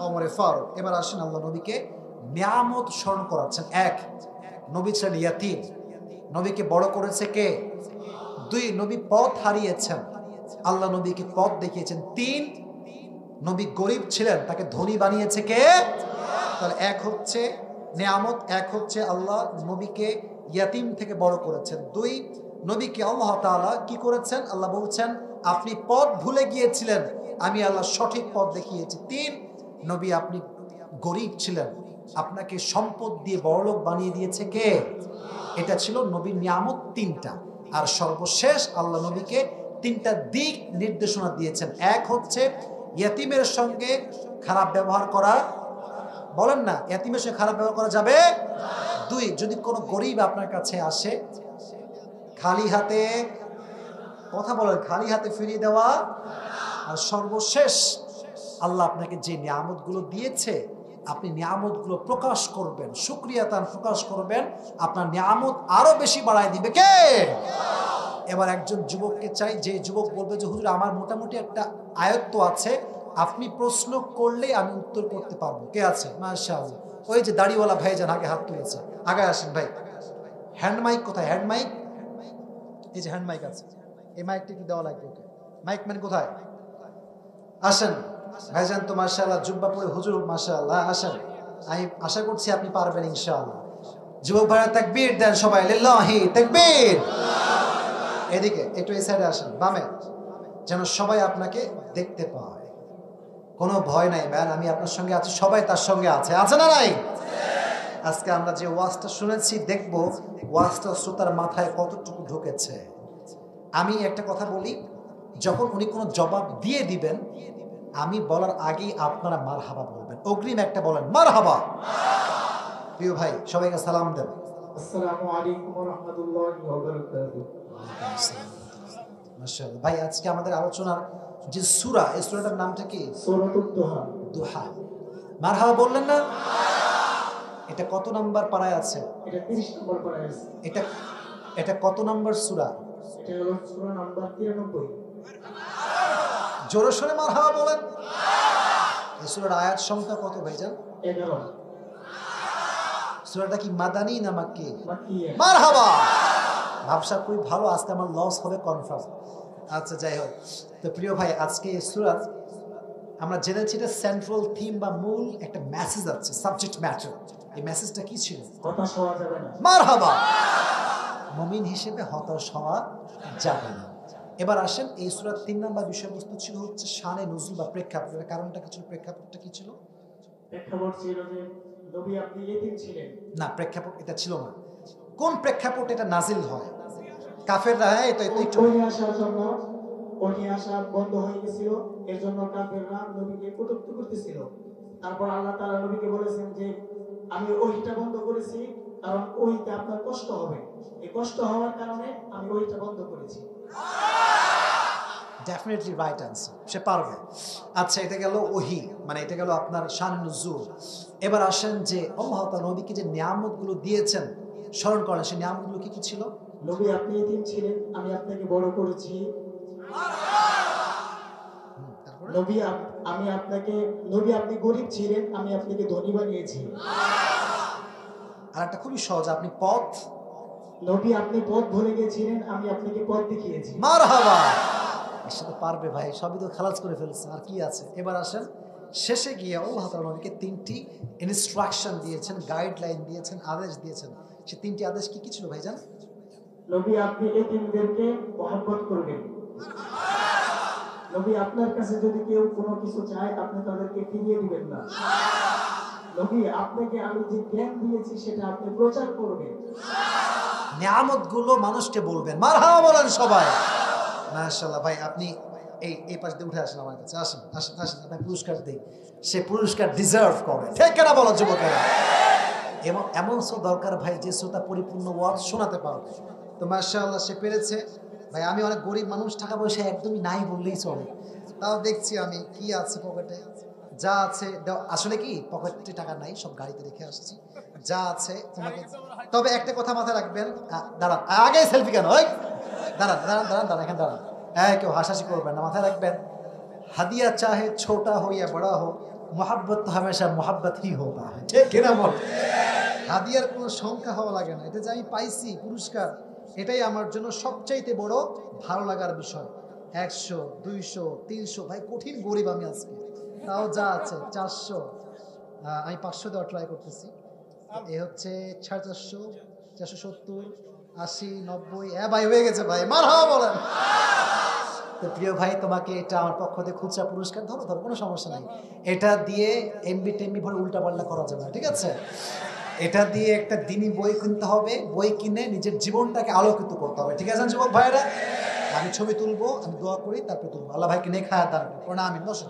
S1: ওমরে ফারুক। এবার আসেন আল্লাহ নবীকে নিয়ামত স্মরণ করাচ্ছেন। 1, নবী ছিলেন ইয়াতীম, নবীকে বড় করেছে কে? 2, নবী পথ হারিয়েছেন, আল্লাহ নবীকে পথ দেখিয়েছেন। 3, নবী গরিব ছিলেন, তাকে ধনী বানিয়েছে কে? তাহলে 1 হচ্ছে নিয়ামত, 1 হচ্ছে আল্লাহ নবীকে ইয়াতীম থেকে বড় করেছেন। 2, নবীকে আল্লাহ তাআলা কি করেছেন? আল্লাহ বলছেন আপনি পথ ভুলে গিয়েছিলেন, আমি আল্লাহ সঠিক পথ দেখিয়েছি। 3, নবী আপনি গরিব ছিলেন, আপনাকে সম্পদ দিয়ে বড়লোক বানিয়ে দিয়েছে কে? এটা ছিল নবীর নিয়ামত 3টা। আর সর্বশেষ আল্লাহ নবীকে 3টা দিক নির্দেশনা দিয়েছেন। 1 হচ্ছে ইয়াতীমের সঙ্গে খারাপ ব্যবহার করা, বলেন না ইয়াতীমের সঙ্গে খারাপ ব্যবহার করা যাবে। 2, যদি কোনো গরিব আপনার কাছে আসে খালি হাতে, কথা বলেন, খালি হাতে ফিরিয়ে দেওয়া। আর সর্বশেষ আল্লাহ আপনাকে যে নিয়ামতগুলো দিয়েছে, আপনি নিয়ামতগুলো প্রকাশ করবেন, শুকরিয়া তার প্রকাশ করবেন, আপনার নিয়ামত আরো বেশি বাড়ায় দিবে কে? এবার একজন যুবককে চাই, যে যুবক বলবে যে হুজুর আমার মোটামুটি একটা আয়ত্ত আছে, আপনি প্রশ্ন করলে আমি উত্তর করতে পারবো। কে আছে? মাশাআল্লাহ। ওই যে দাড়িওয়ালা ভাইজান আগে হাত তুলেছে, আগে আসেন ভাই। হ্যান্ড মাইক কোথায়? হ্যান্ড মাইক, এই যে হ্যান্ড মাইক আছে, এই মাইকটা কি দেওয়া লাগবে? ওকে, মাইক ম্যান কোথায়? আসেন ভাইজান, তো মাশাআল্লাহ জুব্বা পরে হুজুর মাশাআল্লাহ, আসেন। আমি আশা করছি আপনি পারবেন ইনশাআল্লাহ। যুবক ভাইরা তাকবীর দেন সবাই, লিল্লাহি তাকবীর। এদিকে একটু এই সাইডে আসেন, বামে, যেন সবাই আপনাকে দেখতে পায়। কোনো ভয় নাই ম্যান, আমি আপনার সঙ্গে আছি, সবাই তার সঙ্গে আছে, আছে না নাই? আজকে আমরা যে ওয়াজটা শুনেছি, দেখব ওয়াজটা শ্রোতার মাথায় কতটুকু ঢুকেছে। আমি একটা কথা বলি, যখন উনি কোনো জবাব দিয়ে দিবেন, আমি বলার আগেই আপনারা মারহাবা বলবেন, অগ্রিম একটা বলেন মারহাবা। প্রিয় ভাই সবাইকে সালাম দেন।
S2: আসসালামু আলাইকুম ওয়া রাহমাতুল্লাহি ওয়া বারাকাতুহু।
S1: মাশাআল্লাহ। ভাই আজকে আমাদের আলোচনার যে সূরা, এই সূরাটার নামটা কি?
S2: সূরাতুদ দুহা।
S1: দুহা। মারহাবা বললেন না? এটা কত নাম্বার পারায় আছে?
S2: এটা 30 নম্বর পারায় আছে।
S1: এটা কত নাম্বার সূরা?
S2: এটা হলো সূরা নাম্বার 93।
S1: জোরে সোরে মারহাবা বলেন। এই সূরার আয়াত সংখ্যা কত ভাইজান?
S2: 11।
S1: সূরাটা কি মাদানী না মাক্কি?
S2: মাক্কিয়া।
S1: মারহাবা। ভাবসা খুবই ভালো, আজকে আমার লস হবে কনফার্ম। আচ্ছা যাই হোক, তো প্রিয় ভাই আজকে এই সূরা আমরা জেনেছি এটা সেন্ট্রাল থিম বা মূল একটা মেসেজ আছে, সাবজেক্ট ম্যাটার। এই মেসেজটা কি ছিল?
S2: হতাশ হওয়া যাবে না।
S1: মারহাবা। মুমিন হিসেবে হতাশ হওয়া যাবে না। এবার আসেন, এই সূরার 3 নম্বর বিষয়বস্তু ছিল হচ্ছে শানে নুজুল বা প্রেক্ষাপট। কারণটা কি ছিল? প্রেক্ষাপটটা কি ছিল?
S2: প্রেক্ষাপট ছিল যে নবী আপনি ইতিম ছিলেন।
S1: না, প্রেক্ষাপট এটা ছিল না। কোন প্রেক্ষাপটে এটা নাজিল হয়? কাফেররা এটা একটু
S2: ওহি আসার জন্য ওহি আসা বন্ধ হয়ে গেছিল, এর জন্য কাফেররা নবীকে কটূক্তি করতেছিল। তারপর আল্লাহ তাআলা নবীকে বলেছেন যে আমি ওহিটা বন্ধ করেছি, কারণ ওহিতে আপনার কষ্ট হবে। এই কষ্ট হওয়ার কারণে আমি ওহিটা বন্ধ করেছি।
S1: ডেফিনেটলি রাইট অ্যান্সার, সে পারবে। আচ্ছা, এটা গেল ওহি, মানে এটা গেল আপনার শান নুজুল। এবার আসেন যে আল্লাহ তাআলা নবীকে যে নিয়ামতগুলো দিয়েছেন স্মরণ করেন, সেই নিয়ামতগুলো কি কি ছিল?
S2: নবী আপনি ইতিম ছিলেন, আমি আপনাকে বড় করেছি। নবী আপনি গরিব ছিলেন, আমি আপনাকে ধনী বানিয়েছি।
S1: আর একটা খুবই সহজ, আপনি পথ
S2: নবী আপনি পথ ভুলে গিয়েছিলেন, আমি আপনাকে পথ দেখিয়েছি।
S1: মারহাবা। এর সাথে পারবে ভাই, সবই তো খালাস করে ফেলছে, আর কি আছে? এবার আসেন শেষে গিয়ে আল্লাহ তাআলা নবীকে 3টি ইনস্ট্রাকশন দিয়েছেন, গাইডলাইন দিয়েছেন, আদেশ দিয়েছেন। সে 3টি আদেশ কি কি ছিল ভাইজান?
S2: নবী আপনি এতিমদেরকে মহব্বত করবেন। নবী আপনার কাছে যদি কেউ কোনো কিছু চায়, আপনি তাদেরকে ফিরিয়ে দিবেন না। নবী আপনাকে আমি যে জ্ঞান দিয়েছি সেটা আপনি প্রচার করবেন।
S1: নিয়ামতগুলো মানুষকে বলবেন। মারহাবা বলেন সবাই। মাশাআল্লাহ ভাই, আপনি এই পাশ দিয়ে উঠে আসেন আমার কাছে, আসেন আসেন আসেন, আপনার পুরস্কার দিই। সে পুরস্কার ডিজার্ভ করে, ঠিক কেনা বলো যুবকেরা? এবং এমন শ্রোতা দরকার ভাই যে শ্রোতা পরিপূর্ণ ওয়াজ শোনাতে পারবে। তো মাশাআল্লাহ সে পেরেছে। ভাই আমি অনেক গরিব মানুষ, টাকা পয়সা একদমই নাই বললেই চলে, তাও দেখছি আমি কি আছে পকেটে, যা আছে আসলে কি পকেটে টাকা নাই, সব গাড়িতে রেখে আসছি, যা আছে তোমাকে। তবে একটা কথা মাথায় রাখবেন, দাঁড়ান আগে সেলফি কেন, ওই দাঁড়ান দাঁড়ান দাঁড়ান দাঁড়ান, এখানে দাঁড়ান। হ্যাঁ, কেউ হাসাহাসি করবেন না, মাথায় রাখবেন হাদিয়া চাহে ছোটা হো ইয়া বড়া হো, মোহাব্বত তো হামেশা মোহাব্বত হি হোতা হ্যায়, ঠিক কিনা বল? হাদিয়ার কোনো সংখ্যা হওয়া লাগে না, এটা যে আমি পাইছি পুরস্কার, এটাই আমার জন্য সবচাইতে বড় ভালো লাগার বিষয়। 100, 200, 300, ভাই কঠিন গরিব আমি আজকে, তাও যা আছে 400, আমি 500 দেওয়ার ট্রাই করতেছি। এ হচ্ছে 450, 470, 80, 90, ভাই হয়ে গেছে ভাই, মারহাবা বলেন। তো প্রিয় ভাই, তোমাকে এটা আমার পক্ষ থেকে খুচরা পুরস্কার, ধরো ধরো, কোনো সমস্যা নাই। এটা দিয়ে এমবি টেমবি ভরে উল্টা পাল্টা করা যাবে না, ঠিক আছে? এটা দিয়ে একটা দিনই বই কিনতে হবে, বই কিনে নিজের জীবনটাকে আলোকিত করতে হবে, ঠিক আছে যুবক ভাইয়েরা? আমি ছবি তুলবো, আমি দোয়া করি, তারপরে তুলবো। আল্লাহ ভাইকে নেক হায়াত দান করুন। আমিন। বসুন।